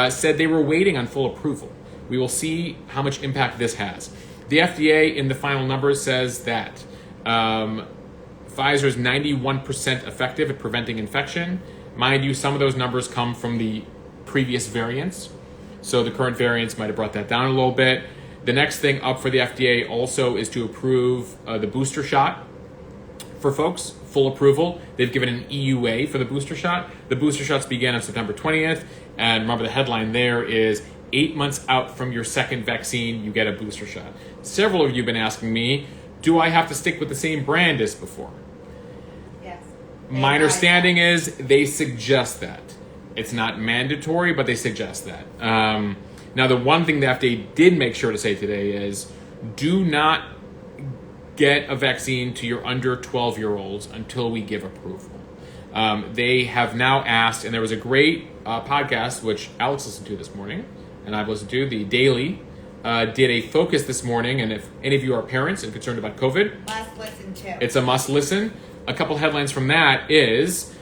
said they were waiting on full approval. We will see how much impact this has. The FDA in the final numbers says that Pfizer is 91% effective at preventing infection. Mind you, some of those numbers come from the previous variants. So the current variants might have brought that down a little bit. The next thing up for the FDA also is to approve the booster shot for folks, full approval. They've given an EUA for the booster shot. The booster shots began on September 20th. And remember, the headline there is 8 months out from your second vaccine, you get a booster shot. Several of you have been asking me, do I have to stick with the same brand as before? Yes. My understanding is they suggest that. It's not mandatory, but they suggest that. Now, the one thing the FDA did make sure to say today is do not get a vaccine to your under 12-year-olds until we give approval. They have now asked, and there was a great podcast, which Alex listened to this morning, and I've listened to, the Daily, did a focus this morning, and if any of you are parents and concerned about COVID, must listen to. It's a must listen. A couple headlines from that is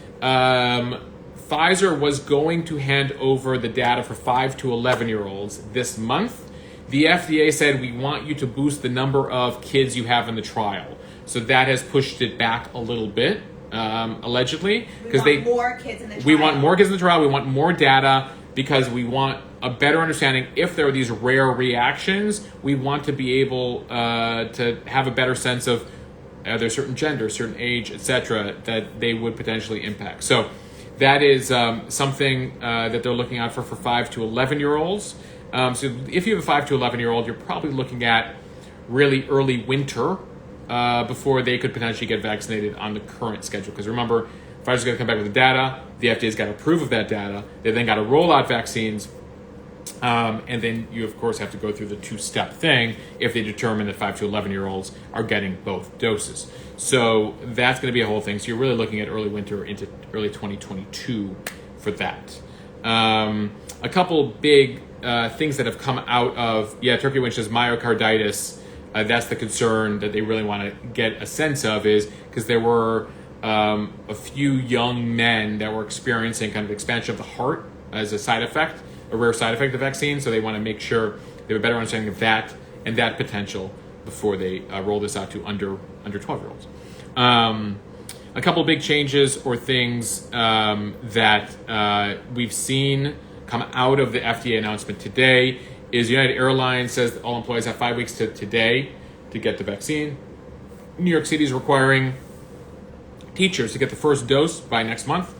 Pfizer was going to hand over the data for 5 to 11-year-olds this month. The FDA said, we want you to boost the number of kids you have in the trial. So that has pushed it back a little bit, allegedly. We want more kids in the trial. We want more kids in the trial. We want more data because we want a better understanding. If there are these rare reactions, we want to be able to have a better sense of are there certain gender, certain age, etc., that they would potentially impact. So that is something that they're looking out for 5 to 11-year-olds. So if you have a 5 to 11-year-old, you're probably looking at really early winter before they could potentially get vaccinated on the current schedule. Because remember, Pfizer's going to come back with the data. The FDA's got to approve of that data. They then got to roll out vaccines. And then you, of course, have to go through the 2-step thing if they determine that 5 to 11-year-olds are getting both doses. So that's going to be a whole thing. So you're really looking at early winter into early 2022 for that. A couple big things that have come out of, Turkey Winch says myocarditis. That's the concern that they really want to get a sense of, is because there were a few young men that were experiencing kind of expansion of the heart as a side effect, a rare side effect of the vaccine. So they want to make sure they have a better understanding of that and that potential before they roll this out to under 12-year-olds. A couple of big changes or things that we've seen come out of the FDA announcement today is United Airlines says that all employees have 5 weeks to today to get the vaccine. New York City is requiring teachers to get the first dose by next month.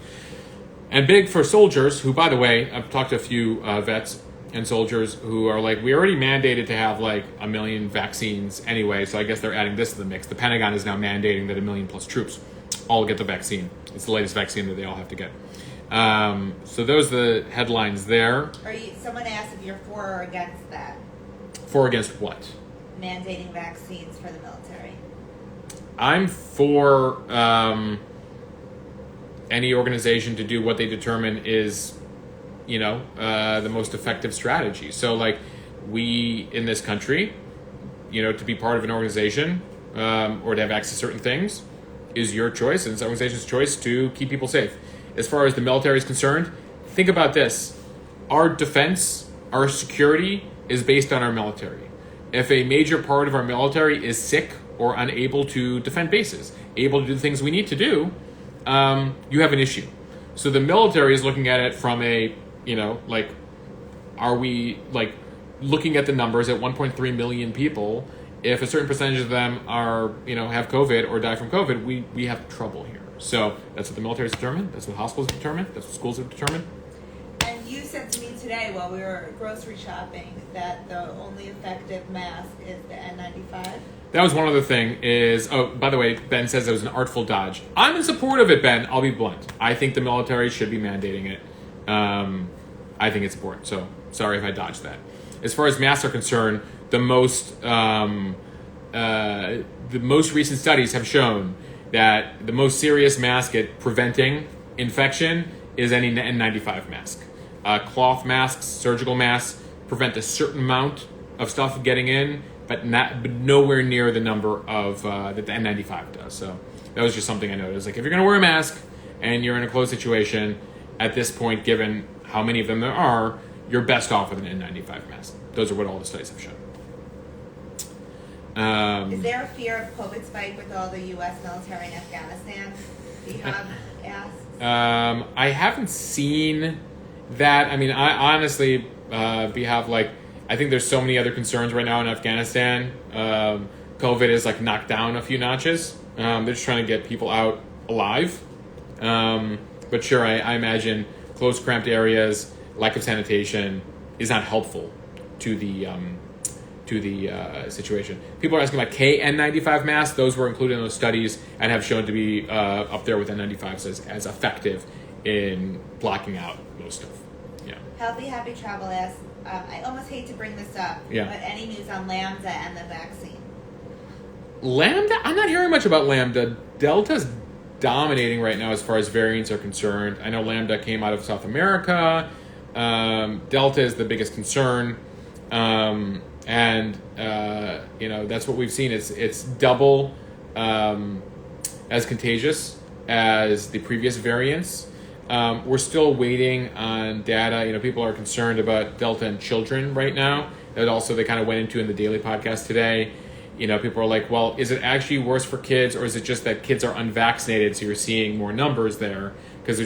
And big for soldiers, who, by the way, I've talked to a few vets and soldiers who are like, we already mandated to have like 1 million vaccines anyway, so I guess they're adding this to the mix. The Pentagon is now mandating that 1 million plus troops all get the vaccine. It's the latest vaccine that they all have to get. So those are the headlines there. Someone asked if you're for or against that. For or against what? Mandating vaccines for the military. I'm for any organization to do what they determine is, the most effective strategy. So, like, we in this country, to be part of an organization or to have access to certain things is your choice, and it's the organization's choice to keep people safe. As far as the military is concerned, think about this. Our defense, our security is based on our military. If a major part of our military is sick or unable to defend bases, able to do the things we need to do, you have an issue. So the military is looking at it from a, are we looking at the numbers at 1.3 million people? If a certain percentage of them are, have COVID or die from COVID, we have trouble here. So that's what the military has determined. That's what hospitals have determined. That's what schools have determined. And you said to me today while we were grocery shopping that the only effective mask is the N95. That was one other thing is, by the way, Ben says it was an artful dodge. I'm in support of it, Ben. I'll be blunt. I think the military should be mandating it. I think it's important. So sorry if I dodged that. As far as masks are concerned, the most recent studies have shown that the most serious mask at preventing infection is any N95 mask. Cloth masks, surgical masks prevent a certain amount of stuff getting in, but nowhere near the number of that the N95 does. So that was just something I noticed. If you're going to wear a mask and you're in a closed situation, at this point, given how many of them there are, you're best off with an N95 mask. Those are what all the studies have shown. Is there a fear of COVID spike with all the U.S. military in Afghanistan? Do you have asked? I haven't seen that. I mean, I honestly, I think there's so many other concerns right now in Afghanistan. COVID is knocked down a few notches. They're just trying to get people out alive. But sure, I imagine closed, cramped areas, lack of sanitation is not helpful to the situation. People are asking about KN95 masks. Those were included in those studies and have shown to be up there with N95s as effective in blocking out most stuff. Yeah. Healthy Happy Travel asks, I almost hate to bring this up, but any news on Lambda and the vaccine? Lambda? I'm not hearing much about Lambda. Delta's dominating right now as far as variants are concerned. I know Lambda came out of South America. Delta is the biggest concern. That's what we've seen. It's double as contagious as the previous variants. We're still waiting on data. People are concerned about Delta in children right now. That also they kind of went into in the daily podcast today. People are like, well, is it actually worse for kids, or is it just that kids are unvaccinated, so you're seeing more numbers there because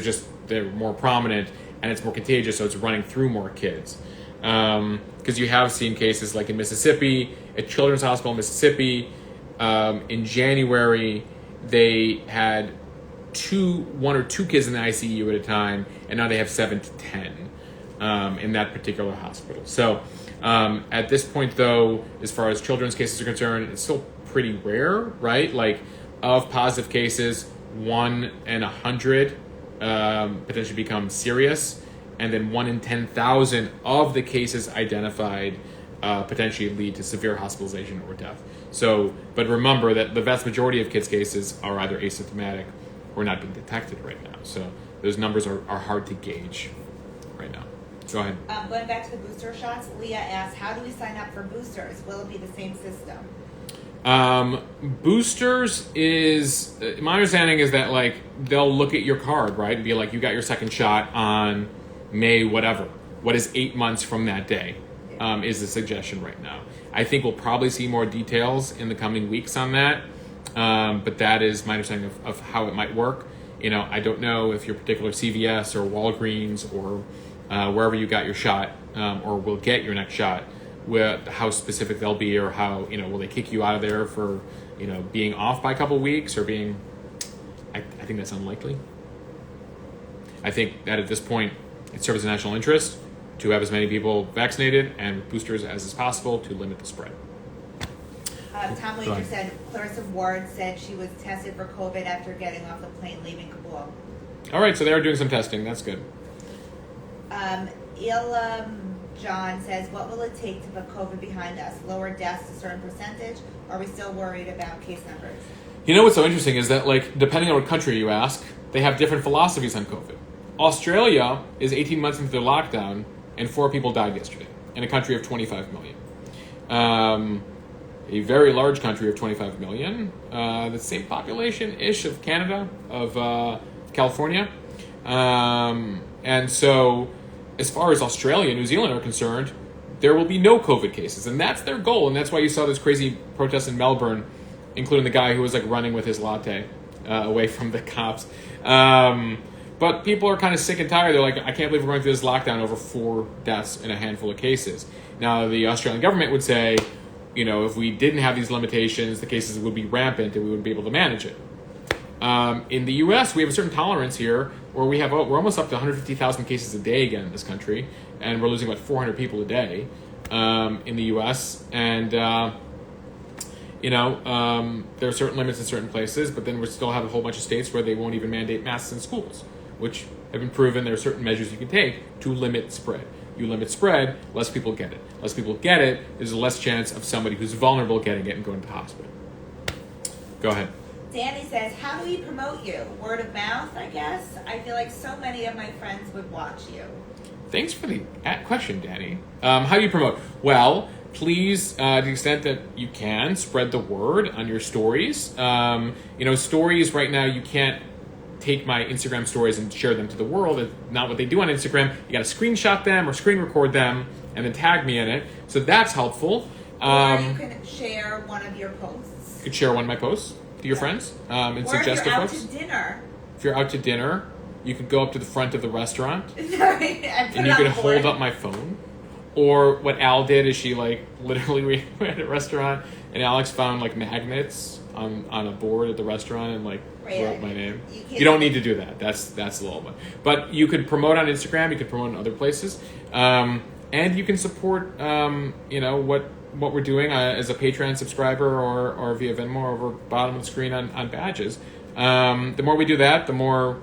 they're more prominent and it's more contagious, so it's running through more kids. Because you have seen cases like in Mississippi, at Children's Hospital in Mississippi, in January, they had one or two kids in the ICU at a time, and now they have 7 to 10 in that particular hospital. So at this point, though, as far as children's cases are concerned, it's still pretty rare, right? Of positive cases, 1 in 100 potentially become serious. And then 1 in 10,000 of the cases identified potentially lead to severe hospitalization or death. So, but remember that the vast majority of kids' cases are either asymptomatic or not being detected right now. So those numbers are hard to gauge right now. Go ahead. Going back to the booster shots, Leah asks, how do we sign up for boosters? Will it be the same system? Boosters is, my understanding is that they'll look at your card, right? And be like, you got your second shot on May whatever. What is 8 months from that day is the suggestion right now. I think we'll probably see more details in the coming weeks on that. But that is my understanding of how it might work. I don't know if your particular CVS or Walgreens or wherever you got your shot or will get your next shot, how specific they'll be, or how, will they kick you out of there for, being off by a couple weeks or being, I think that's unlikely. I think that at this point, it serves a national interest to have as many people vaccinated and boosters as is possible to limit the spread. Tom Wager said Clarissa Ward said she was tested for COVID after getting off the plane leaving Kabul. All right, so they are doing some testing. That's good. John says, what will it take to put COVID behind us? Lower deaths to a certain percentage? Or are we still worried about case numbers? What's so interesting is that, depending on what country you ask, they have different philosophies on COVID. Australia is 18 months into their lockdown, and 4 people died yesterday in a country of 25 million. A very large country of 25 million, the same population-ish of Canada, of California. And so, as far as Australia and New Zealand are concerned, there will be no COVID cases. And that's their goal. And that's why you saw this crazy protest in Melbourne including the guy who was like running with his latte away from the cops. But people are kind of sick and tired. They're like, I can't believe we're going through this lockdown over 4 deaths in a handful of cases. Now, the Australian government would say, if we didn't have these limitations, the cases would be rampant and we wouldn't be able to manage it. In the U.S., we have a certain tolerance here where we're almost up to 150,000 cases a day again in this country, and we're losing about 400 people a day in the U.S. And there are certain limits in certain places, but then we still have a whole bunch of states where they won't even mandate masks in schools, which have been proven there are certain measures you can take to limit spread. You limit spread, less people get it. Less people get it, there's a less chance of somebody who's vulnerable getting it and going to the hospital. Go ahead. Danny says, how do we promote you? Word of mouth, I guess? I feel like so many of my friends would watch you. Thanks for the question, Danny. How do you promote? Well, please, to the extent that you can, spread the word on your stories. Stories right now, you can't take my Instagram stories and share them to the world. It's not what they do on Instagram. You got to screenshot them or screen record them and then tag me in it. So that's helpful. Or you can share one of your posts. You could share one of my posts to your friends and or suggest if you're out to dinner. If you're out to dinner, you could go up to the front of the restaurant and you could hold up my phone. Or what Al did is she literally we were at a restaurant and Alex found magnets on a board at the restaurant and wrote my name. You don't need to do that. That's a little bit. But you could promote on Instagram. You could promote in other places, and you can support what we're doing as a Patreon subscriber or via Venmo over bottom of the screen on badges. The more we do that, the more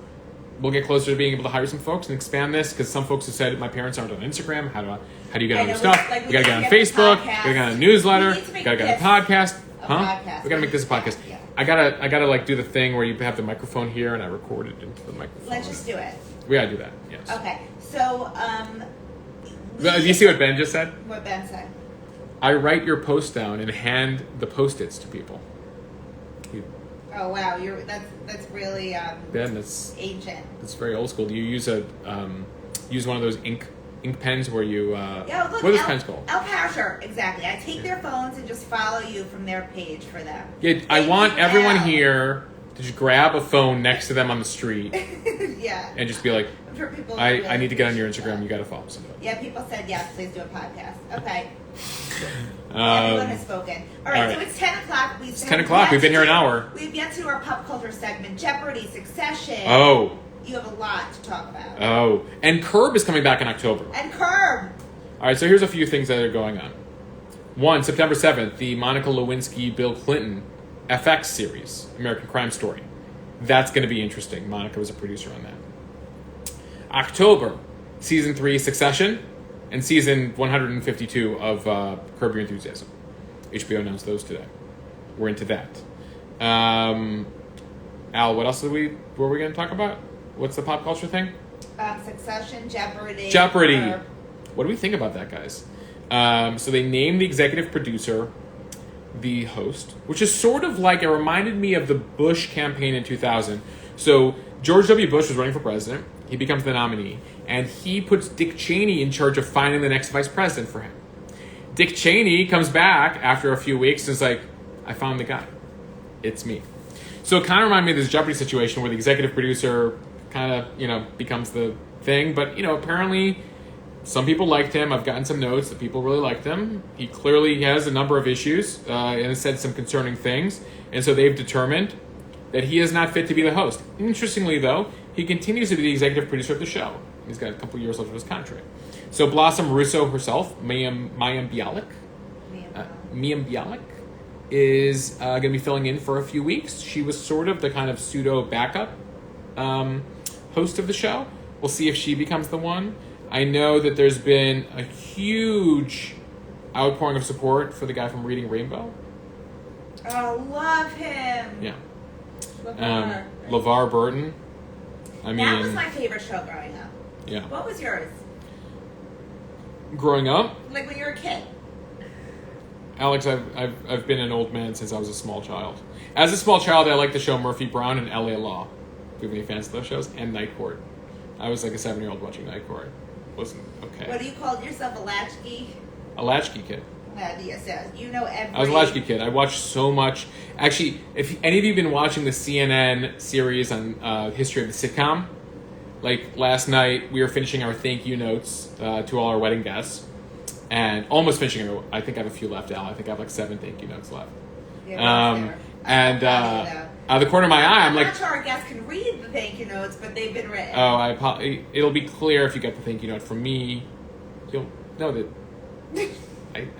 we'll get closer to being able to hire some folks and expand this. Because some folks have said my parents aren't on Instagram. How do you get on their stuff? You gotta get on Facebook. You gotta get on a newsletter. You gotta get on a podcast. We gotta make this a podcast. Yeah. I gotta do the thing where you have the microphone here and I record it into the microphone. Let's just do it. We gotta do that. Yes. Okay. So, do you see what Ben just said? What Ben said? I write your post down and hand the Postits to people. Oh wow, that's really Ben, that's ancient. That's very old school. Do you use use one of those ink pens where you look, what are those pens called? El Pasher, exactly. I take their phones and just follow you from their page for them. Yeah, I want everyone here to just grab a phone next to them on the street. Yeah. And just be like, I'm sure people I need to get on your Instagram. You got to follow somebody. Yeah, people said yes. Please do a podcast. Okay. Everyone has spoken. All right, so it's 10 o'clock. It's 10 o'clock. We've been here an hour. We've yet to do our pop culture segment. Jeopardy, Succession. Oh. You have a lot to talk about. Oh. And Curb is coming back in October. And Curb. All right, so here's a few things that are going on. 1, September 7th, the Monica Lewinsky, Bill Clinton FX series, American Crime Story. That's going to be interesting. Monica was a producer on that. October, Season 3, Succession, and Season 152 of Curb Your Enthusiasm. HBO announced those today. We're into that. Al, what else were we going to talk about? What's the pop culture thing? Succession, Jeopardy. Jeopardy. What do we think about that, guys? So they named the executive producer the host, which is sort of it reminded me of the Bush campaign in 2000. So George W. Bush was running for president. He becomes the nominee. And he puts Dick Cheney in charge of finding the next vice president for him. Dick Cheney comes back after a few weeks and is like, I found the guy. It's me. So it kind of reminded me of this Jeopardy situation where the executive producer kind of, becomes the thing. But, apparently some people liked him. I've gotten some notes that people really liked him. He clearly has a number of issues and has said some concerning things. And so they've determined that he is not fit to be the host. Interestingly, though, he continues to be the executive producer of the show. He's got a couple years left of his contract. So Blossom Russo herself, Mayim Bialik, is going to be filling in for a few weeks. She was sort of the kind of pseudo backup host of the show. We'll see if she becomes the one. I know that there's been a huge outpouring of support for the guy from Reading Rainbow. Oh, love him. Yeah. LeVar Burton. That was my favorite show growing up. Yeah. What was yours? Growing up? Like when you were a kid. Alex, I've been an old man since I was a small child. As a small child, I liked the show Murphy Brown and LA Law. Do you have any fans of those shows? And Night Court. I was like a 7-year-old watching Night Court. Wasn't okay. What do you call yourself, a latchkey? A latchkey kid. Nadia says. You know every... I was a latchkey kid. I watched so much. Actually, if any of you have been watching the CNN series on history of the sitcom, like last night we were finishing our thank you notes to all our wedding guests, and almost finishing it. I think I have a few left, Al. I think I have like 7 thank you notes left. Yeah, and out of the corner of my eye, I'm like, not sure our guests can read the thank you notes, but they've been written. Oh, it'll be clear if you get the thank you note from me. You'll know that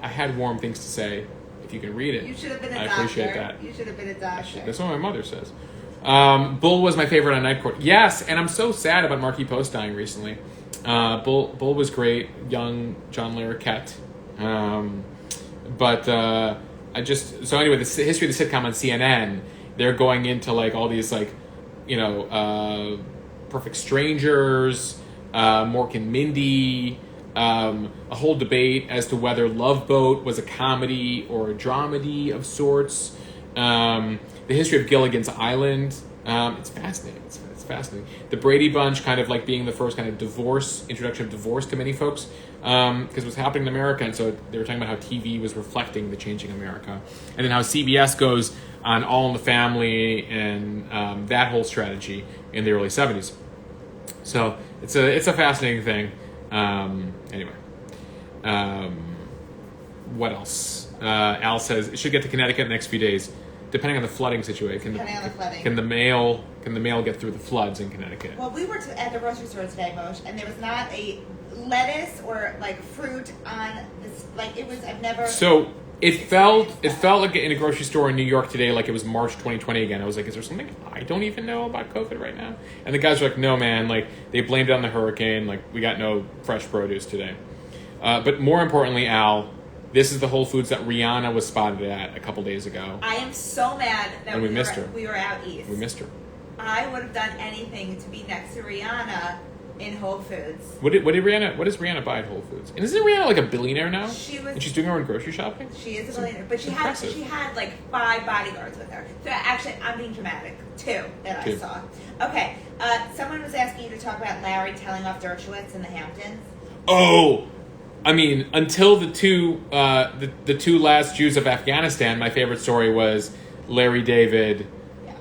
I had warm things to say. If you can read it, you should have been a doctor. I appreciate that. You should have been a doctor. That's what my mother says. Bull was my favorite on Night Court. Yes, and I'm so sad about Marquis Post dying recently. Bull was great, young John Larroquette. But I just so anyway, the history of the sitcom on CNN. They're going into like all these like, Perfect Strangers, Mork and Mindy. A whole debate as to whether Love Boat was a comedy or a dramedy of sorts. The history of Gilligan's Island. It's fascinating. It's fascinating. The Brady Bunch kind of like being the first kind of introduction of divorce to many folks, because it was happening in America, and so they were talking about how TV was reflecting the changing America, and then how CBS goes on All in the Family and that whole strategy in the early 70s. So it's a fascinating thing. Anyway, what else? Al says it should get to Connecticut in the next few days, depending on the flooding situation. Can the mail get through the floods in Connecticut? Well, we were at the grocery store today, Mosh, and there was not a lettuce or like fruit on this. Like it was, I've never. So it felt like in a grocery store in New York today, like it was March 2020 again. I was like, is there something I don't even know about COVID right now? And the guys were like, no, man. Like they blamed it on the hurricane. Like we got no fresh produce today. But more importantly, Al, this is the Whole Foods that Rihanna was spotted at a couple days ago. I am so mad that we missed her. We were out east. We missed her. I would have done anything to be next to Rihanna in Whole Foods. What does Rihanna buy at Whole Foods? And isn't Rihanna like a billionaire now? And she's doing her own grocery shopping? She is a billionaire. But she had like 5 bodyguards with her. So actually, I'm being dramatic. 2 that I saw. Okay. Someone was asking you to talk about Larry telling off Dershowitz in the Hamptons. Oh! I mean, until the two last Jews of Afghanistan, my favorite story was Larry David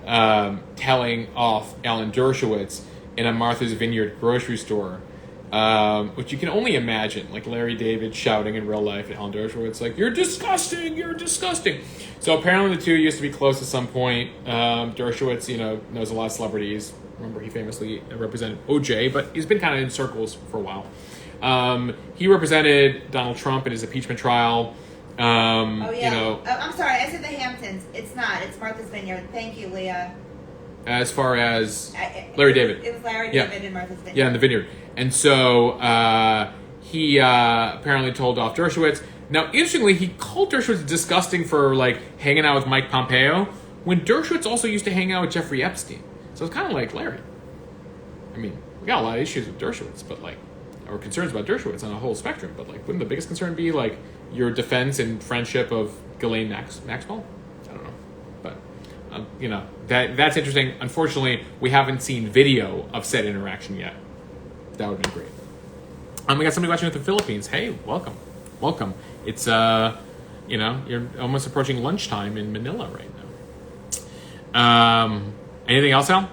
telling off Alan Dershowitz in a Martha's Vineyard grocery store, which you can only imagine, like Larry David shouting in real life at Alan Dershowitz, like, "You're disgusting! You're disgusting!" So apparently the two used to be close at some point. Dershowitz, knows a lot of celebrities. Remember, he famously represented OJ, but he's been kind of in circles for a while. He represented Donald Trump in his impeachment trial. I'm sorry, I said the Hamptons. It's not. It's Martha's Vineyard. Thank you, Leah. As far as Larry David. It was Larry David in Martha's Vineyard. Yeah, in the vineyard. And so he apparently told off Dershowitz. Now, interestingly, he called Dershowitz disgusting for like hanging out with Mike Pompeo, when Dershowitz also used to hang out with Jeffrey Epstein. So it's kind of like Larry. I mean, we got a lot of issues with Dershowitz, but like, or concerns about Dershowitz on a whole spectrum. But like, wouldn't the biggest concern be like your defense and friendship of Ghislaine Maxwell? I don't know, but that's interesting. Unfortunately, we haven't seen video of said interaction yet. That would have been great. We got somebody watching with the Philippines. Hey, welcome. It's you're almost approaching lunchtime in Manila right now. Anything else, Al?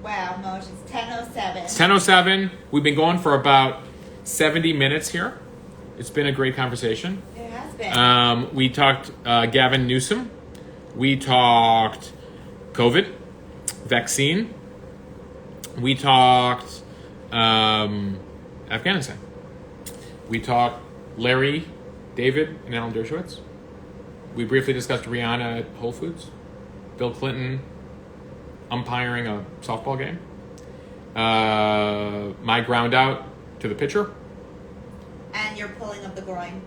Wow, Mosh, it's 10:07. It's 10:07. We've been going for about 70 minutes here. It's been a great conversation. It has been. We talked Gavin Newsom. We talked COVID, vaccine. We talked Afghanistan. We talked Larry, David, and Alan Dershowitz. We briefly discussed Rihanna at Whole Foods. Bill Clinton umpiring a softball game. My ground out to the pitcher. And you're pulling up the groin.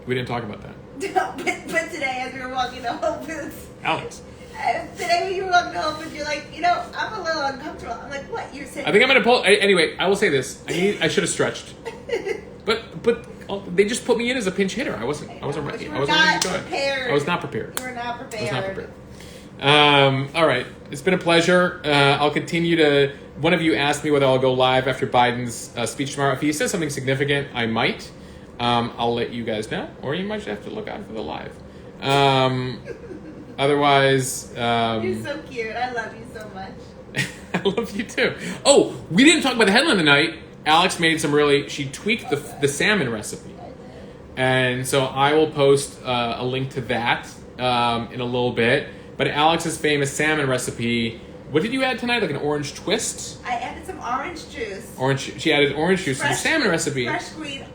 We didn't talk about that. but today, as we were walking to Whole Foods, Alex. Today when you were walking to Whole Foods, you're like, I'm a little uncomfortable. I'm like, what? You're saying? I think I'm gonna pull. Anyway, I will say this. I should have stretched. But they just put me in as a pinch hitter. I wasn't ready. I wasn't ready to go. Prepared. I was not prepared. You were not prepared. I was not prepared. All right. It's been a pleasure. I'll continue to. One of you asked me whether I'll go live after Biden's speech tomorrow. If he says something significant, I might. I'll let you guys know, or you might just have to look out for the live. Otherwise, you're so cute. I love you so much. I love you too. Oh, we didn't talk about the headline tonight. Alex made she tweaked the salmon recipe. And so I will post a link to that in a little bit. But Alex's famous salmon recipe, what did you add tonight? Like an orange twist? I added some orange juice. She added orange juice to the salmon recipe. Fresh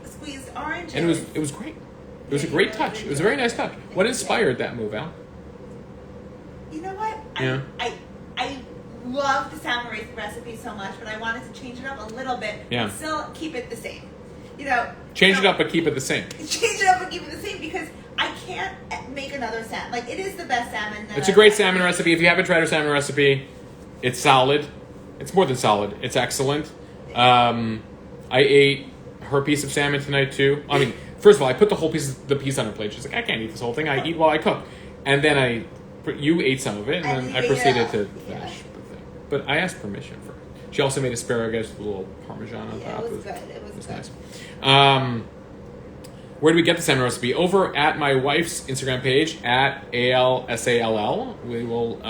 squeezed oranges. And it was great. It was a great touch. It was a very nice touch. What inspired that move, Al? You know what? I love the salmon recipe so much, but I wanted to change it up a little bit. Yeah. And still keep it the same. Change it up, but keep it the same. Change it up and keep it the same because I can't make another salmon. Like, it is the best salmon. It's a great salmon recipe. If you haven't tried her salmon recipe, it's solid. It's more than solid. It's excellent. I ate her piece of salmon tonight too. I mean, first of all, I put the piece on her plate. She's like, I can't eat this whole thing. I eat while I cook. And then you ate some of it, and then I proceeded to finish the thing. But I asked permission for it. She also made asparagus with a little Parmesan on top. It was good. It was good. Nice. Where do we get the salmon recipe? Over at my wife's Instagram page, at ALSALL. We will...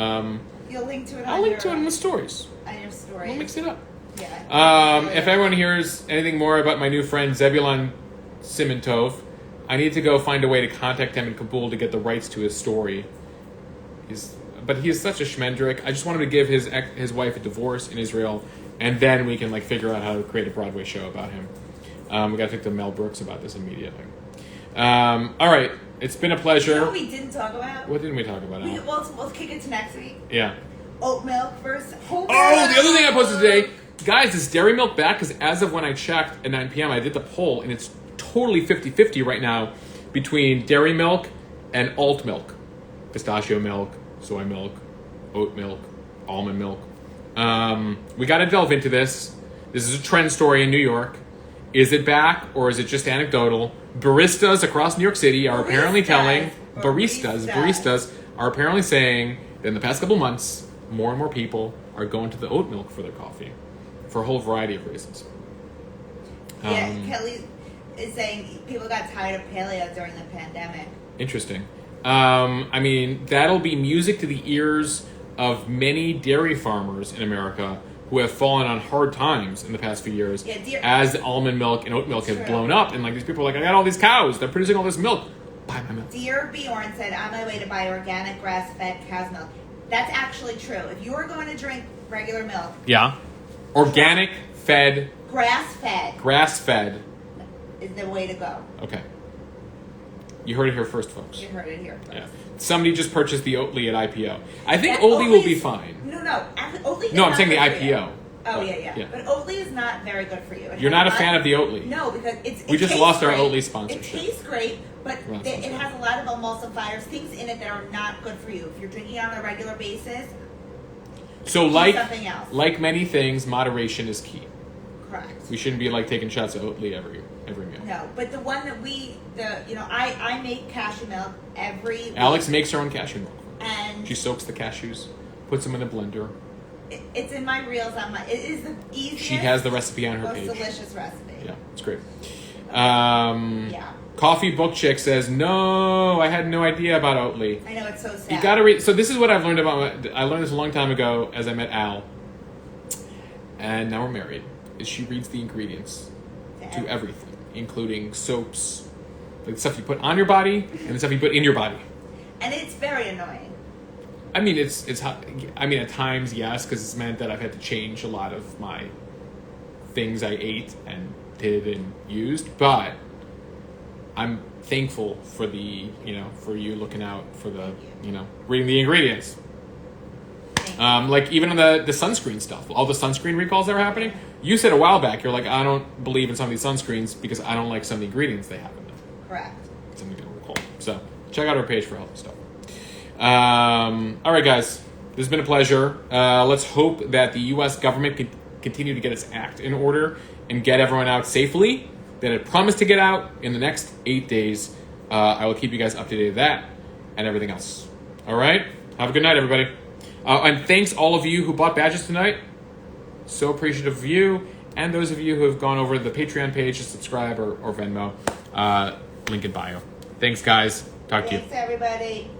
You'll link to it I'll link to it in the stories. On your story. We'll mix it up. Yeah. If anyone hears anything more about my new friend Zebulon Simintov, I need to go find a way to contact him in Kabul to get the rights to his story. But he's such a schmendrick. I just want him to give his wife a divorce in Israel, and then we can figure out how to create a Broadway show about him. We got to talk to Mel Brooks about this immediately. All right, it's been a pleasure. You know what we didn't talk about? What didn't we talk about? We'll kick it to next week. Yeah. Oat milk versus whole milk. Oh, the other thing I posted today, guys, is dairy milk back? Because as of when I checked at 9 p.m., I did the poll, and it's totally 50-50 right now between dairy milk and alt milk. Pistachio milk, soy milk, oat milk, almond milk. We got to delve into this. This is a trend story in New York. Is it back, or is it just anecdotal? Baristas across New York City are apparently telling... Baristas are apparently saying that in the past couple months, more and more people are going to the oat milk for their coffee for a whole variety of reasons. Kelly is saying people got tired of paleo during the pandemic. Interesting. I mean, that'll be music to the ears of many dairy farmers in America who have fallen on hard times in the past few years as almond milk and oat milk have blown up. And these people are like, I got all these cows. They're producing all this milk. Buy my milk. Dear Bjorn said, on my way to buy organic grass-fed cow's milk. That's actually true. If you are going to drink regular milk. Yeah. Organic fed. Grass-fed. Grass-fed. Is the way to go. Okay. You heard it here first, folks. You heard it here first. Yeah. Somebody just purchased the Oatly at IPO. I think Oatly will be fine. No. Oatly is I'm saying the IPO. Oh, yeah. But Oatly is not very good for you. You're not a fan of the Oatly? No, because we just lost our Oatly sponsorship. It tastes great, but it has a lot of emulsifiers, things in it that are not good for you. If you're drinking it on a regular basis, so something else. Like many things, moderation is key. Correct. We shouldn't be taking shots of Oatly every meal. No, but the one that I make cashew milk every week. Alex makes her own cashew milk. And she soaks the cashews, puts them in a blender. It's in my reels it is the easiest. She has the recipe on her page. Most delicious recipe. Yeah, it's great. Coffee Book Chick says, no, I had no idea about Oatly. I know, it's so sad. You gotta read. So this is what I've learned about. I learned this a long time ago as I met Al, and now we're married. Is she reads the ingredients to everything, including soaps, like the stuff you put on your body and the stuff you put in your body. And it's very annoying. I mean, it's hot. I mean, at times, yes, because it's meant that I've had to change a lot of my things I ate and did and used. But I'm thankful for for you looking out for the, reading the ingredients. Like even on the sunscreen stuff, all the sunscreen recalls that are happening. You said a while back, you're like, I don't believe in some of these sunscreens because I don't like some of the ingredients they have in them. Correct. Something to recall. So check out our page for healthy stuff. All right, guys, this has been a pleasure. Let's hope that the U.S. government can continue to get its act in order and get everyone out safely that it promised to get out in the next 8 days. I will keep you guys up to date with that and everything else. All right? Have a good night, everybody. And thanks all of you who bought badges tonight. So appreciative of you and those of you who have gone over to the Patreon page to subscribe or Venmo. Link in bio. Thanks, guys. Talk to you. Thanks, everybody.